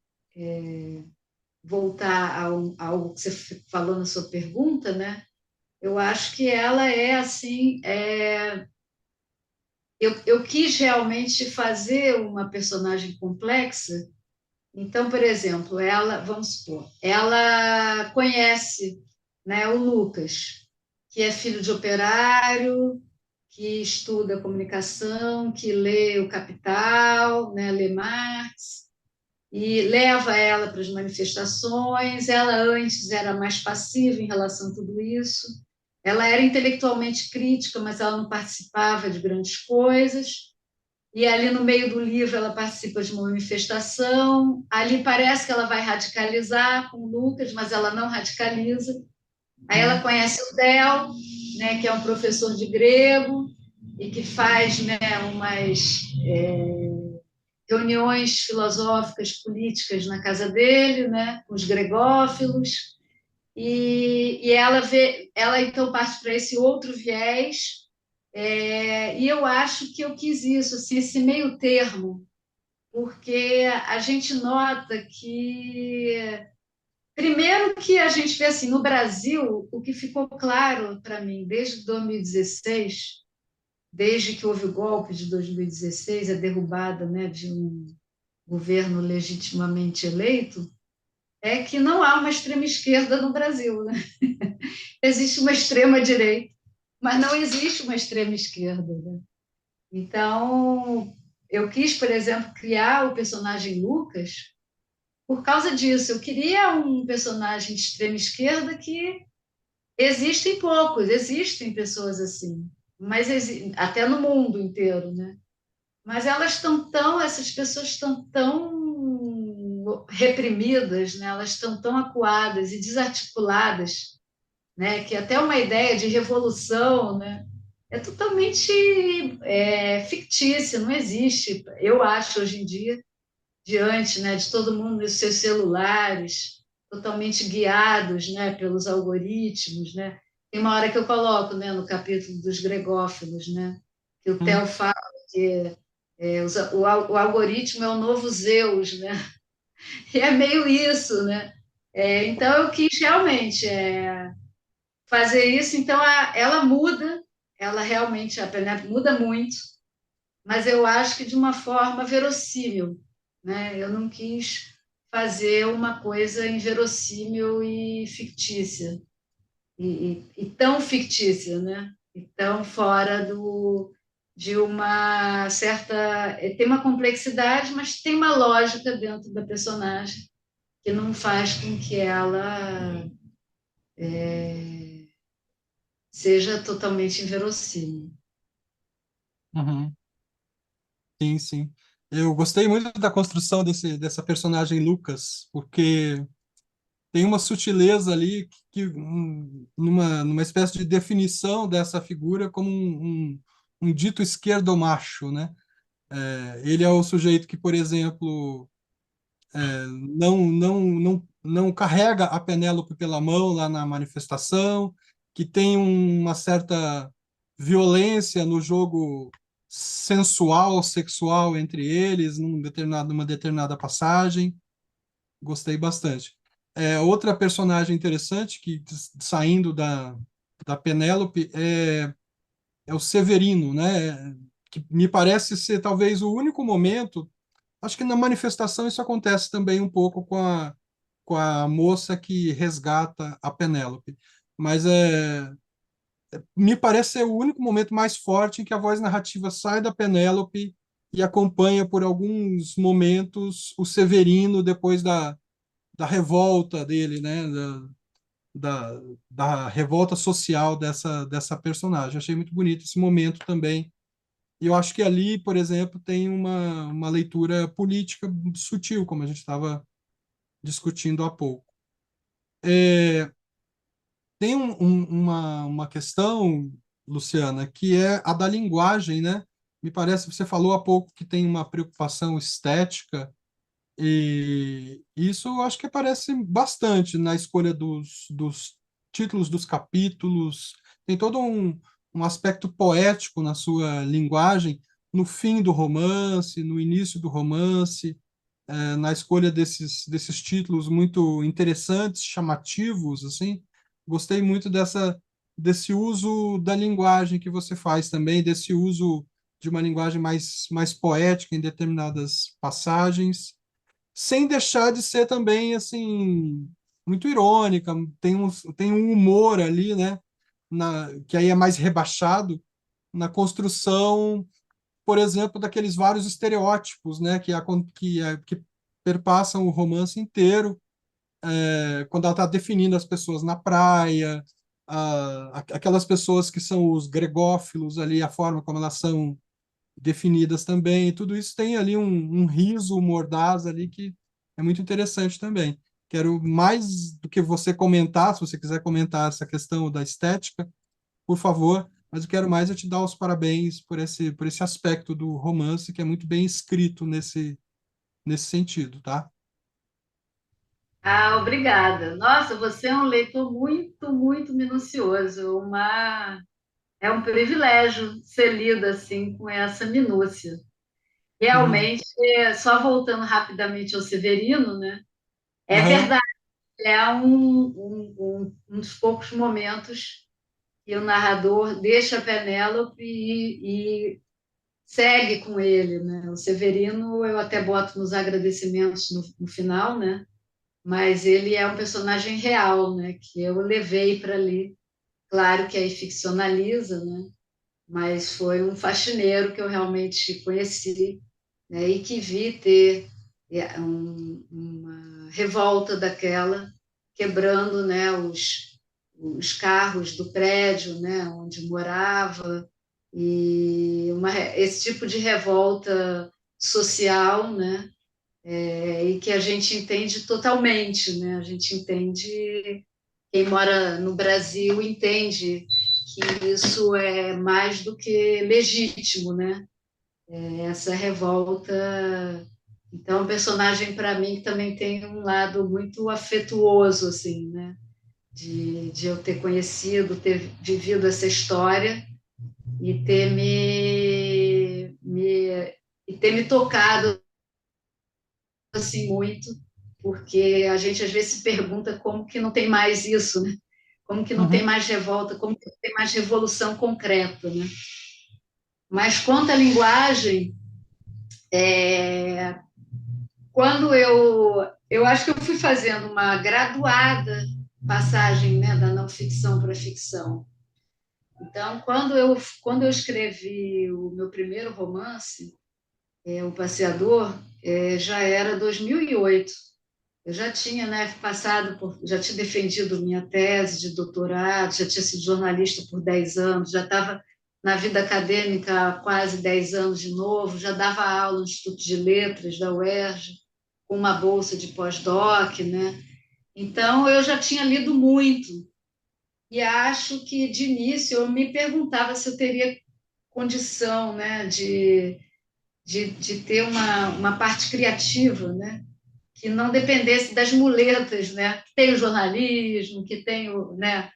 voltar ao que você falou na sua pergunta, né? Eu acho que ela é assim. Eu quis realmente fazer uma personagem complexa. Então, por exemplo, ela, vamos supor, ela conhece, né, o Lucas, que é filho de operário, que estuda comunicação, que lê o Capital, né, lê Marx, e leva ela para as manifestações. Ela antes era mais passiva em relação a tudo isso. Ela era intelectualmente crítica, mas ela não participava de grandes coisas. E ali no meio do livro ela participa de uma manifestação. Ali parece que ela vai radicalizar com o Lucas, mas ela não radicaliza. Aí ela uhum, conhece o Del, né, que é um professor de grego e que faz, né, umas reuniões filosóficas, políticas na casa dele, né, com os gregófilos. E ela então parte para esse outro viés. E eu acho que eu quis isso, assim, esse meio termo, porque a gente nota que, primeiro, que a gente vê assim, no Brasil, o que ficou claro para mim desde 2016, desde que houve o golpe de 2016, a derrubada, né, de um governo legitimamente eleito, é que não há uma extrema esquerda no Brasil, né? Existe uma extrema direita, mas não existe uma extrema esquerda, né? Então, eu quis, por exemplo, criar o personagem Lucas por causa disso. Eu queria um personagem de extrema esquerda que existem poucos, existem pessoas assim, mas até no mundo inteiro, né? Mas essas pessoas estão tão reprimidas, né? Elas estão tão acuadas e desarticuladas, né? Que até uma ideia de revolução, né? É totalmente fictícia, não existe. Eu acho hoje em dia, diante, né, de todo mundo nos seus celulares, totalmente guiados, né, pelos algoritmos, né? Tem uma hora que eu coloco, né, no capítulo dos gregófilos, né, que o uhum, Theo fala que o algoritmo é o novo Zeus, né? E é meio isso, né? Então eu quis realmente fazer isso. Então ela muda, ela realmente a Penélope muda muito, mas eu acho que de uma forma verossímil, né? Eu não quis fazer uma coisa inverossímil e fictícia, e tão fictícia, né? E tão fora de uma certa. Tem uma complexidade, mas tem uma lógica dentro da personagem que não faz com que ela seja totalmente inverossímil. uhum. Sim, sim. Eu gostei muito da construção dessa personagem Lucas, porque tem uma sutileza ali numa espécie de definição dessa figura como um dito esquerdomacho, né? Ele é o sujeito que, por exemplo, não carrega a Penélope pela mão lá na manifestação, que tem uma certa violência no jogo sensual, sexual entre eles, numa determinada passagem. Gostei bastante. Outra personagem interessante, que saindo da Penélope, é o Severino, né? Que me parece ser talvez o único momento. Acho que na manifestação isso acontece também um pouco com a moça que resgata a Penélope. Mas me parece ser o único momento mais forte em que a voz narrativa sai da Penélope e acompanha por alguns momentos o Severino depois da revolta dele, né? Da, da revolta social dessa personagem. Achei muito bonito esse momento também. E eu acho que ali, por exemplo, tem uma leitura política sutil, como a gente estava discutindo há pouco. Tem uma questão, Luciana, que é a da linguagem, né? Me parece, você falou há pouco que tem uma preocupação estética, e isso eu acho que aparece bastante na escolha dos títulos dos capítulos. Tem todo um aspecto poético na sua linguagem, no fim do romance, no início do romance, na escolha desses títulos muito interessantes, chamativos, assim. Gostei muito desse uso da linguagem que você faz também, desse uso de uma linguagem mais poética em determinadas passagens, sem deixar de ser também, assim, muito irônica, tem um humor ali, né, que aí é mais rebaixado na construção, por exemplo, daqueles vários estereótipos, né, que perpassam o romance inteiro, quando ela está definindo as pessoas na praia, aquelas pessoas que são os gregófilos ali, a forma como elas são definidas também, tudo isso tem ali um riso mordaz ali que é muito interessante também. Quero mais do que você comentar, se você quiser comentar essa questão da estética, por favor, mas eu quero mais te dar os parabéns por esse aspecto do romance que é muito bem escrito nesse sentido, tá? Ah, obrigada. Nossa, você é um leitor muito, muito minucioso. É um privilégio ser lido assim, com essa minúcia. Uhum. Realmente, só voltando rapidamente ao Severino, né? É Aham. verdade, é um dos poucos momentos que o narrador deixa a Penélope e segue com ele, né? O Severino, eu até boto nos agradecimentos no final, né? Mas ele é um personagem real, né? Que eu levei para ali. Claro que aí ficcionaliza, né? Mas foi um faxineiro que eu realmente conheci, né? E que vi ter uma revolta daquela, quebrando, né? Os carros do prédio, né? Onde morava, e esse tipo de revolta social, né? E que a gente entende totalmente, né? A gente entende, quem mora no Brasil entende que isso é mais do que legítimo, né? Essa revolta. Então, o personagem para mim também tem um lado muito afetuoso, assim, né? De eu ter conhecido, ter vivido essa história e ter me tocado assim muito, porque a gente às vezes se pergunta como que não tem mais isso, né? Como que não tem Uhum. mais revolta, como que não tem mais revolução concreta, né? Mas quanto à linguagem, quando eu acho que eu fui fazendo uma graduada passagem, né, da não ficção para a ficção. Então, quando eu escrevi o meu primeiro romance, O Passeador, já era 2008. Eu já tinha, né, já tinha defendido minha tese de doutorado, já tinha sido jornalista por 10 anos, já estava na vida acadêmica há quase 10 anos de novo, já dava aula no Instituto de Letras da UERJ, com uma bolsa de pós-doc, né? Então, eu já tinha lido muito e acho que, de início, eu me perguntava se eu teria condição, né, de ter uma parte criativa, né? Que não dependesse das muletas, né? Que tem o jornalismo, que tem né?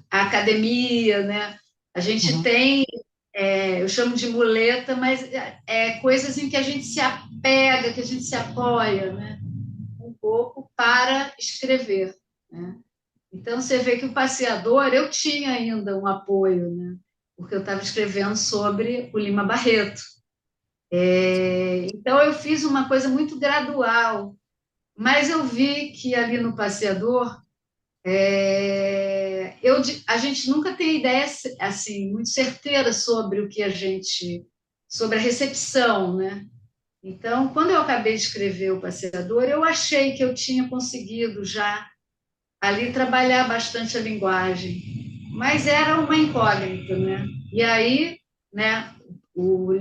A academia, né? A gente Uhum. tem, eu chamo de muleta, mas coisas em que a gente se apega, que a gente se apoia, né? Um pouco para escrever, né? Então, você vê que o Passeador, eu tinha ainda um apoio, né? Porque eu estava escrevendo sobre o Lima Barreto. Então, eu fiz uma coisa muito gradual, mas eu vi que ali no Passeador, a gente nunca tem ideia assim muito certeira sobre o que a gente, sobre a recepção, né? Então, quando eu acabei de escrever O Passeador, eu achei que eu tinha conseguido já ali trabalhar bastante a linguagem, mas era uma incógnita, né? E aí, né, o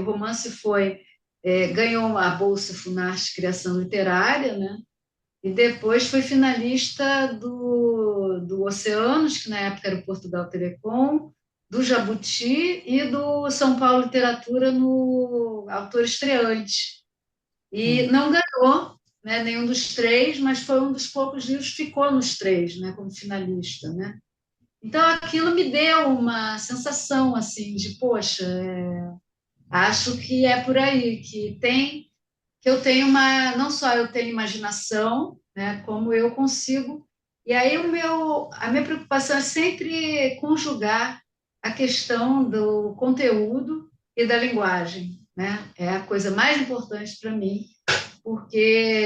romance ganhou a Bolsa Funarte Criação Literária, né? E depois foi finalista do Oceanos, que na época era o Portugal Telecom, do Jabuti e do São Paulo Literatura no Autor Estreante. E Hum. não ganhou, né, nenhum dos três, mas foi um dos poucos livros que ficou nos três, né, como finalista, né? Então aquilo me deu uma sensação assim de, poxa, acho que é por aí que eu tenho uma, não só eu tenho imaginação, né, como eu consigo. E aí a minha preocupação é sempre conjugar a questão do conteúdo e da linguagem, né? É a coisa mais importante para mim, porque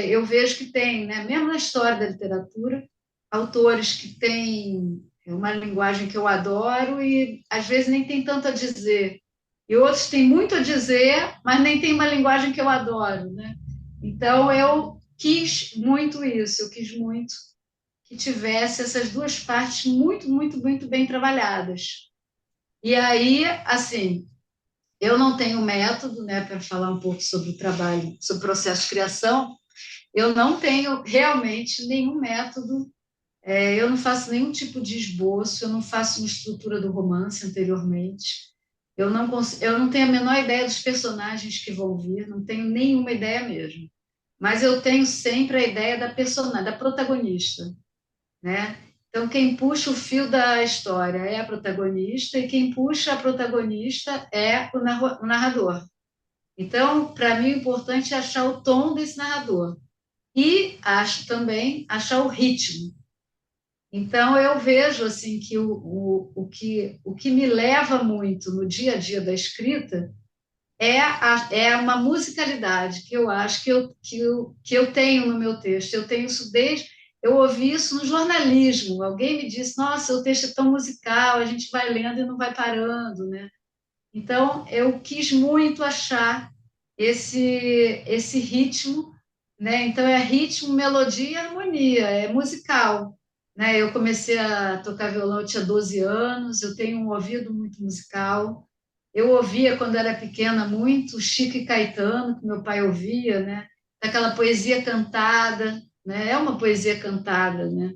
eu vejo que tem, né, mesmo na história da literatura, autores que têm uma linguagem que eu adoro e às vezes nem tem tanto a dizer. E outros têm muito a dizer, mas nem tem uma linguagem que eu adoro, né? Então eu quis muito isso, eu quis muito que tivesse essas duas partes muito, muito, muito bem trabalhadas. E aí, assim, eu não tenho método, né, para falar um pouco sobre o trabalho, sobre o processo de criação, eu não tenho realmente nenhum método, eu não faço nenhum tipo de esboço, eu não faço uma estrutura do romance anteriormente, eu não tenho a menor ideia dos personagens que vão vir, não tenho nenhuma ideia mesmo. Mas eu tenho sempre a ideia da personagem, da protagonista, né? Então, quem puxa o fio da história é a protagonista e quem puxa a protagonista é o narrador. Então, para mim, o importante é achar o tom desse narrador. E acho também achar o ritmo. Então, eu vejo assim que o que me leva muito no dia a dia da escrita é uma musicalidade que eu acho que eu tenho no meu texto. Eu tenho isso desde. Eu ouvi isso no jornalismo. Alguém me disse: Nossa, o texto é tão musical, a gente vai lendo e não vai parando, né? Então, eu quis muito achar esse ritmo, né? Então, é ritmo, melodia e harmonia, é musical, né? Eu comecei a tocar violão, eu tinha 12 anos, eu tenho um ouvido muito musical. Eu ouvia, quando era pequena, muito Chico e Caetano, que meu pai ouvia, né? Aquela poesia cantada, né? É uma poesia cantada, né?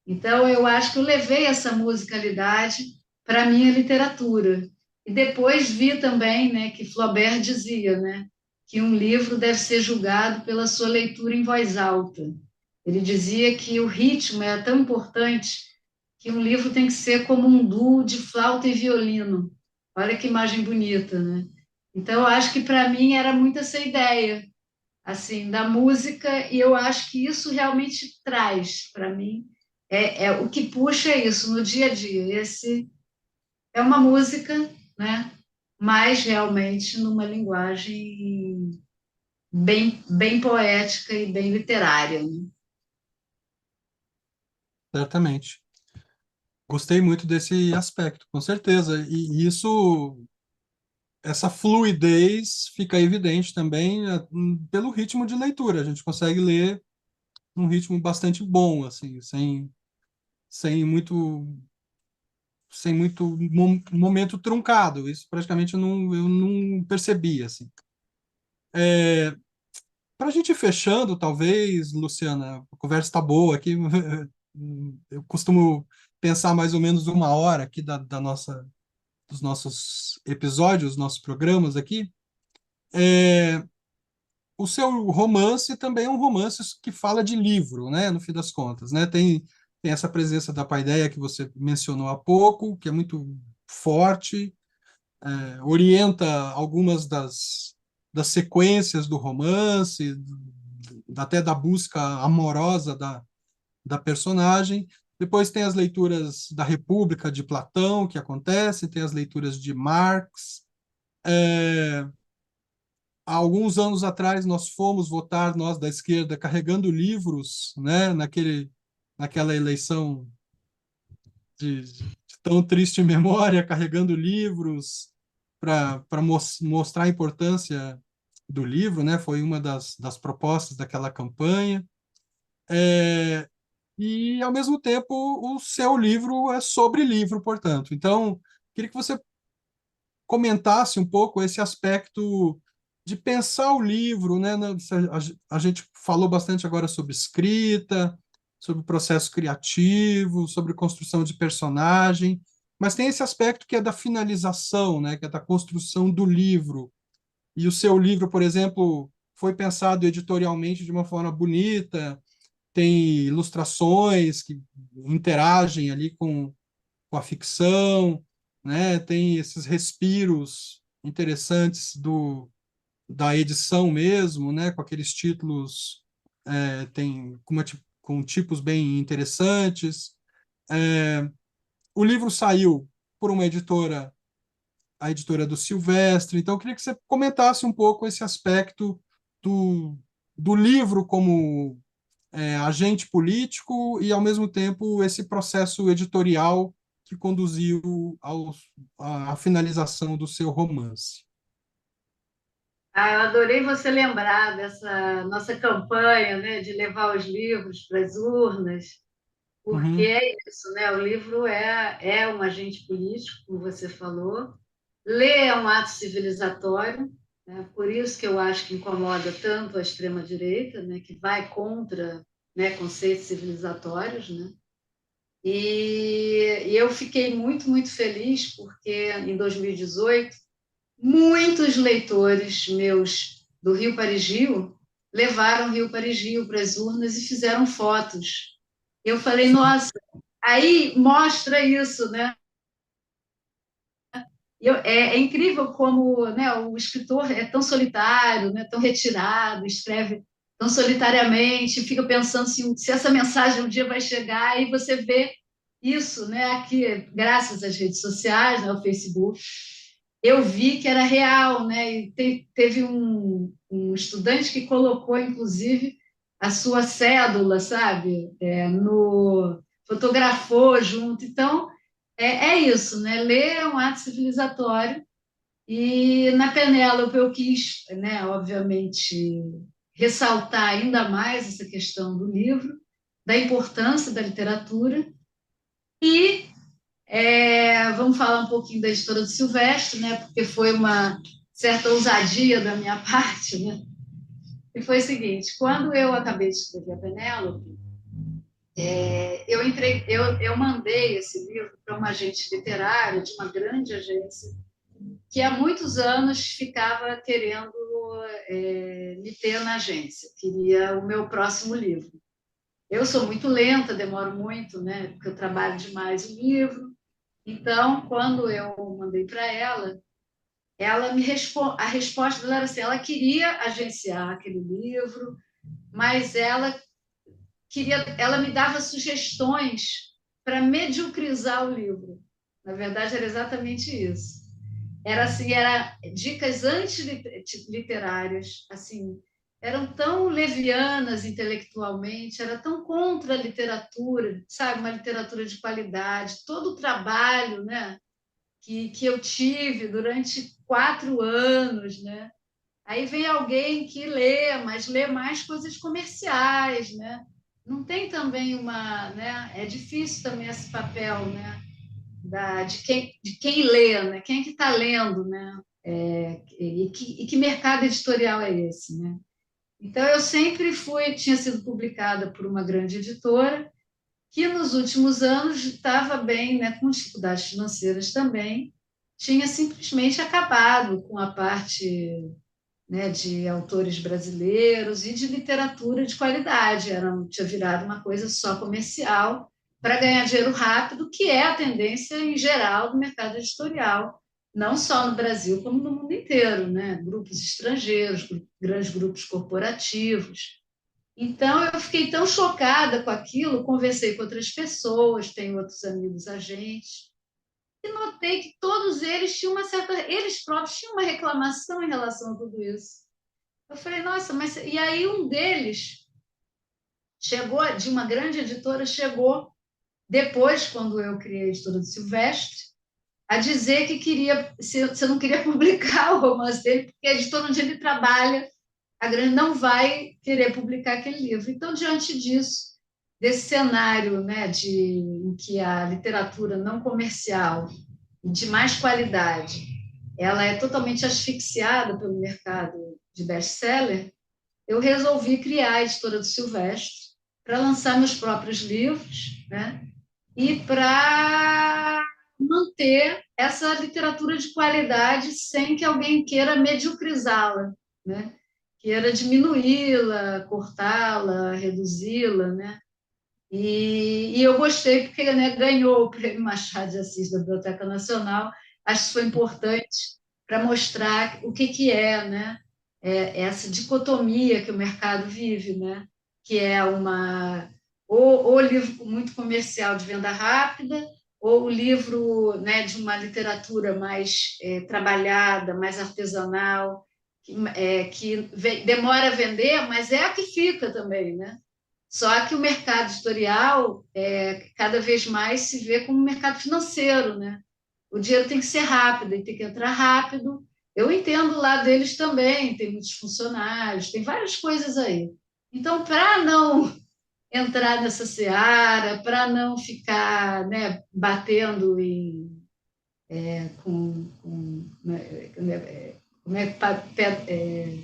Então, eu acho que eu levei essa musicalidade para a minha literatura. E depois vi também, né, que Flaubert dizia, né, que um livro deve ser julgado pela sua leitura em voz alta. Ele dizia que o ritmo é tão importante que um livro tem que ser como um duo de flauta e violino. Olha que imagem bonita, né? Então, eu acho que para mim era muito essa ideia, assim, da música, e eu acho que isso realmente traz para mim o que puxa é isso no dia a dia. Esse é uma música, né? Mas realmente numa linguagem bem poética e bem literária, né? Certamente. Gostei muito desse aspecto, com certeza. E isso, essa fluidez fica evidente também pelo ritmo de leitura. A gente consegue ler um ritmo bastante bom, assim, sem muito, sem muito momento truncado. Isso praticamente eu não percebi, assim. Para a gente ir fechando, talvez, Luciana, a conversa está boa aqui. Eu costumo pensar mais ou menos 1 hora aqui dos nossos episódios, nossos programas aqui. O seu romance também é um romance que fala de livro, né? No fim das contas, né? Tem essa presença da paideia que você mencionou há pouco, que é muito forte, orienta algumas das sequências do romance, até da busca amorosa da personagem, Depois tem as leituras da República de Platão, que acontecem, tem as leituras de Marx. É, há alguns anos atrás, nós fomos votar, nós da esquerda, carregando livros, né, naquela eleição de tão triste memória, carregando livros para mostrar a importância do livro, né? Foi uma das propostas daquela campanha. É, e, ao mesmo tempo, o seu livro é sobre livro, portanto. Então, queria que você comentasse um pouco esse aspecto de pensar o livro, né? A gente falou bastante agora sobre escrita, sobre processo criativo, sobre construção de personagem, mas tem esse aspecto que é da finalização, né? Que é da construção do livro. E o seu livro, por exemplo, foi pensado editorialmente de uma forma bonita, tem ilustrações que interagem ali com a ficção, né? Tem esses respiros interessantes da edição mesmo, né? Com aqueles títulos, tem com tipos bem interessantes. É, o livro saiu por uma editora, a editora do Silvestre, então eu queria que você comentasse um pouco esse aspecto do, do livro como agente político e, ao mesmo tempo, esse processo editorial que conduziu à finalização do seu romance. Ah, eu adorei você lembrar dessa nossa campanha, né, de levar os livros para as urnas, porque Uhum, é isso, né? O livro é um agente político, como você falou. Ler é um ato civilizatório, né? Por isso que eu acho que incomoda tanto a extrema-direita, né, que vai contra, né, conceitos civilizatórios, né? E eu fiquei muito, muito feliz porque em 2018 muitos leitores meus do Rio Paris Rio levaram Rio Paris Rio para as urnas e fizeram fotos. Eu falei, sim, nossa, aí mostra isso, né? É incrível como, né, o escritor é tão solitário, né, tão retirado, escreve tão solitariamente, fica pensando se essa mensagem um dia vai chegar, e você vê isso, né, aqui, graças às redes sociais, né, ao Facebook, eu vi que era real, né, e teve um estudante que colocou, inclusive, a sua cédula, sabe, no fotografou junto, então é isso, né? Ler é um ato civilizatório e na Penélope eu quis, né, obviamente, ressaltar ainda mais essa questão do livro, da importância da literatura e vamos falar um pouquinho da história do Silvestre, né? Porque foi uma certa ousadia da minha parte, né? E foi o seguinte: quando eu acabei de escrever a Penélope, eu mandei esse livro para uma agente literária de uma grande agência que há muitos anos ficava querendo me ter na agência, queria o meu próximo livro. Eu sou muito lenta, demoro muito, né? Porque eu trabalho demais o livro. Então, quando eu mandei para ela a resposta dela era assim, ela queria agenciar aquele livro, mas ela me dava sugestões para mediocrizar o livro. Na verdade, era exatamente isso. Era assim, era dicas antiliterárias, assim, eram tão levianas intelectualmente, era tão contra a literatura, sabe, uma literatura de qualidade, todo o trabalho, né, que eu tive durante 4 anos, né? Aí vem alguém que lê, mas lê mais coisas comerciais, né? Não tem também né? É difícil também esse papel, né? De quem lê, né? Quem é que está lendo, né? E que mercado editorial é esse, né? Então eu sempre tinha sido publicada por uma grande editora que nos últimos anos estava bem, né? Com dificuldades financeiras também, tinha simplesmente acabado com a parte, né, de autores brasileiros e de literatura de qualidade. Tinha virado uma coisa só comercial para ganhar dinheiro rápido, que é a tendência em geral do mercado editorial, não só no Brasil, como no mundo inteiro, né? Grupos estrangeiros, grandes grupos corporativos. Então, eu fiquei tão chocada com aquilo, conversei com outras pessoas, tenho outros amigos agentes, e notei que todos eles tinham uma certa, eles próprios tinham uma reclamação em relação a tudo isso. Eu falei, nossa, mas e aí um deles chegou, de uma grande editora, chegou depois, quando eu criei a editora do Silvestre, a dizer que queria, se eu não queria publicar o romance dele, porque a editora onde ele trabalha, a grande não vai querer publicar aquele livro. Então, diante disso, desse cenário, né, em que a literatura não comercial de mais qualidade, ela é totalmente asfixiada pelo mercado de best-seller, eu resolvi criar a editora do Silvestre para lançar meus próprios livros, né? E para manter essa literatura de qualidade sem que alguém queira mediocrizá-la, né? Queira diminuí-la, cortá-la, reduzi-la, né? E eu gostei porque, né, ganhou o Prêmio Machado de Assis da Biblioteca Nacional. Acho que foi importante para mostrar o que é, né, essa dicotomia que o mercado vive, né, que é ou livro muito comercial de venda rápida, ou o livro, né, de uma literatura mais trabalhada, mais artesanal, que demora a vender, mas é a que fica também, né? Só que o mercado editorial cada vez mais se vê como um mercado financeiro, né? O dinheiro tem que ser rápido, e tem que entrar rápido. Eu entendo o lado deles também, tem muitos funcionários, tem várias coisas aí. Então, para não entrar nessa seara, para não ficar, né, batendo como é,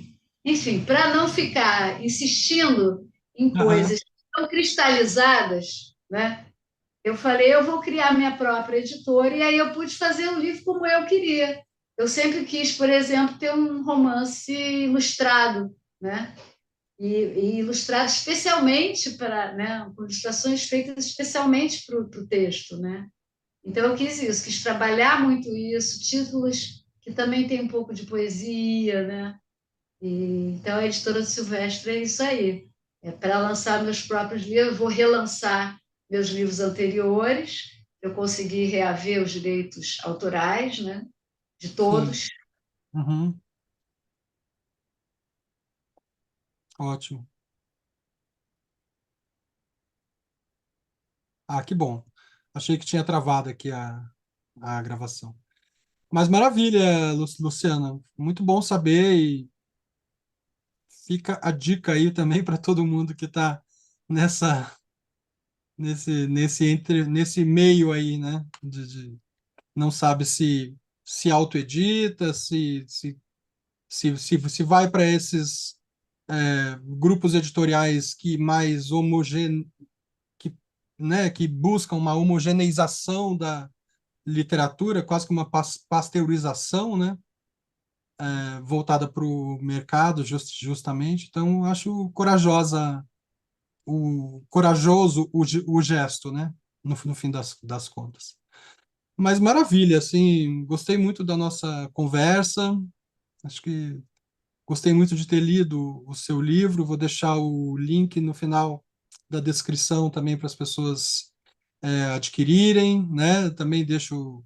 enfim, para não ficar insistindo em Aham. coisas tão cristalizadas, né? Eu falei, eu vou criar minha própria editora, e aí eu pude fazer um livro como eu queria. Eu sempre quis, por exemplo, ter um romance ilustrado, né? E ilustrado especialmente para, né, com ilustrações feitas especialmente para o texto, né? Então eu quis isso, quis trabalhar muito isso, títulos que também tem um pouco de poesia, né? Então, a editora do Silvestre é isso aí. É para lançar meus próprios livros, vou relançar meus livros anteriores. Eu consegui reaver os direitos autorais, né, de Sim. todos. Uhum. Ótimo. Ah, que bom. Achei que tinha travado aqui a gravação. Mas maravilha, Luciana. Muito bom saber e fica a dica aí também para todo mundo que está nessa nesse meio aí, né? Não sabe se autoedita, se vai para esses grupos editoriais que mais que, né, que buscam uma homogeneização da literatura, quase que uma pasteurização, né? Voltada para o mercado, justamente. Então, acho corajoso o gesto, né? No fim das contas. Mas maravilha, assim, gostei muito da nossa conversa. Acho que gostei muito de ter lido o seu livro. Vou deixar o link no final da descrição também para as pessoas adquirirem, né? Também deixo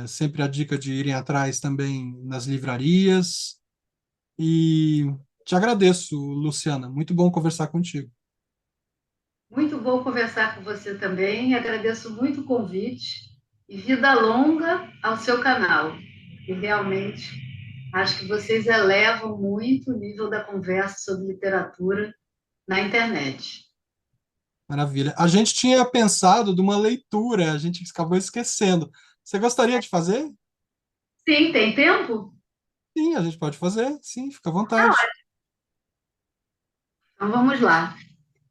sempre a dica de irem atrás também nas livrarias. E te agradeço, Luciana. Muito bom conversar contigo. Muito bom conversar com você também. Agradeço muito o convite e vida longa ao seu canal. E realmente acho que vocês elevam muito o nível da conversa sobre literatura na internet. Maravilha. A gente tinha pensado de uma leitura, a gente acabou esquecendo. Você gostaria de fazer? Sim, tem tempo? Sim, a gente pode fazer. Sim, fica à vontade. Então vamos lá.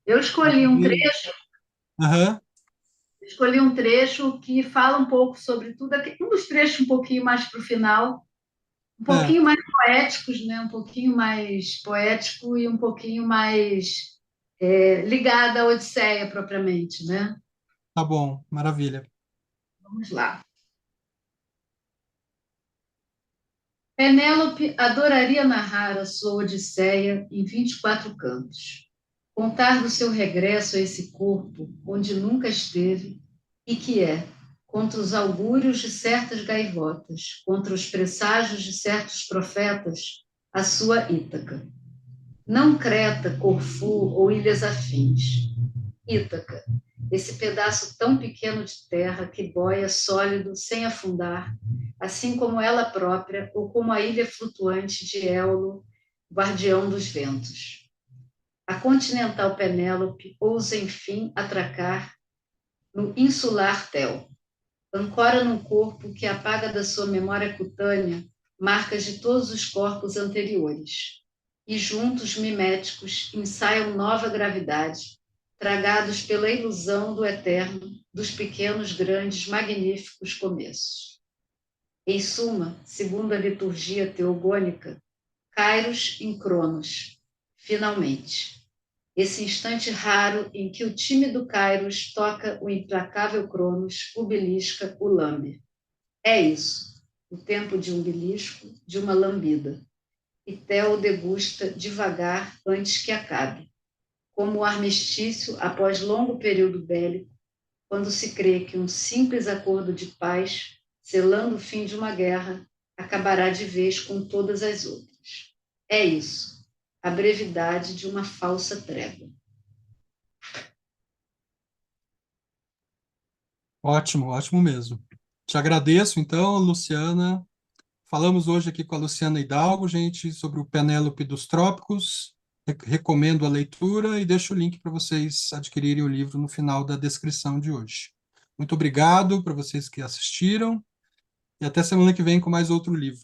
Eu Maravilha. Aham. escolhi um trecho que fala um pouco sobre tudo, um dos trechos um pouquinho mais para o final, um pouquinho Certo. mais poéticos, né? Um pouquinho mais poético e um pouquinho mais ligado à Odisseia propriamente, né? Tá bom. Maravilha. Vamos lá. Penélope adoraria narrar a sua Odisseia em 24 cantos. Contar do seu regresso a esse corpo onde nunca esteve e que é, contra os augúrios de certas gaivotas, contra os presságios de certos profetas, a sua Ítaca. Não Creta, Corfu ou ilhas afins. Ítaca, esse pedaço tão pequeno de terra que boia sólido sem afundar, assim como ela própria ou como a ilha flutuante de Éolo, guardião dos ventos. A continental Penélope ousa enfim atracar no insular Tel. Ancora num corpo que apaga da sua memória cutânea marcas de todos os corpos anteriores. E juntos miméticos ensaiam nova gravidade, tragados pela ilusão do eterno, dos pequenos, grandes, magníficos começos. Em suma, segundo a liturgia teogônica, Kairos em Cronos, finalmente. Esse instante raro em que o tímido Kairos toca o implacável Cronos, o belisca, o lambe. É isso, o tempo de um belisco, de uma lambida. E Theo degusta devagar antes que acabe, como o armistício após longo período bélico, quando se crê que um simples acordo de paz, selando o fim de uma guerra, acabará de vez com todas as outras. É isso, a brevidade de uma falsa trégua. Ótimo, ótimo mesmo. Te agradeço, então, Luciana. Falamos hoje aqui com a Luciana Hidalgo, gente, sobre o Penélope dos Trópicos. Recomendo a leitura e deixo o link para vocês adquirirem o livro no final da descrição de hoje. Muito obrigado para vocês que assistiram e até semana que vem com mais outro livro.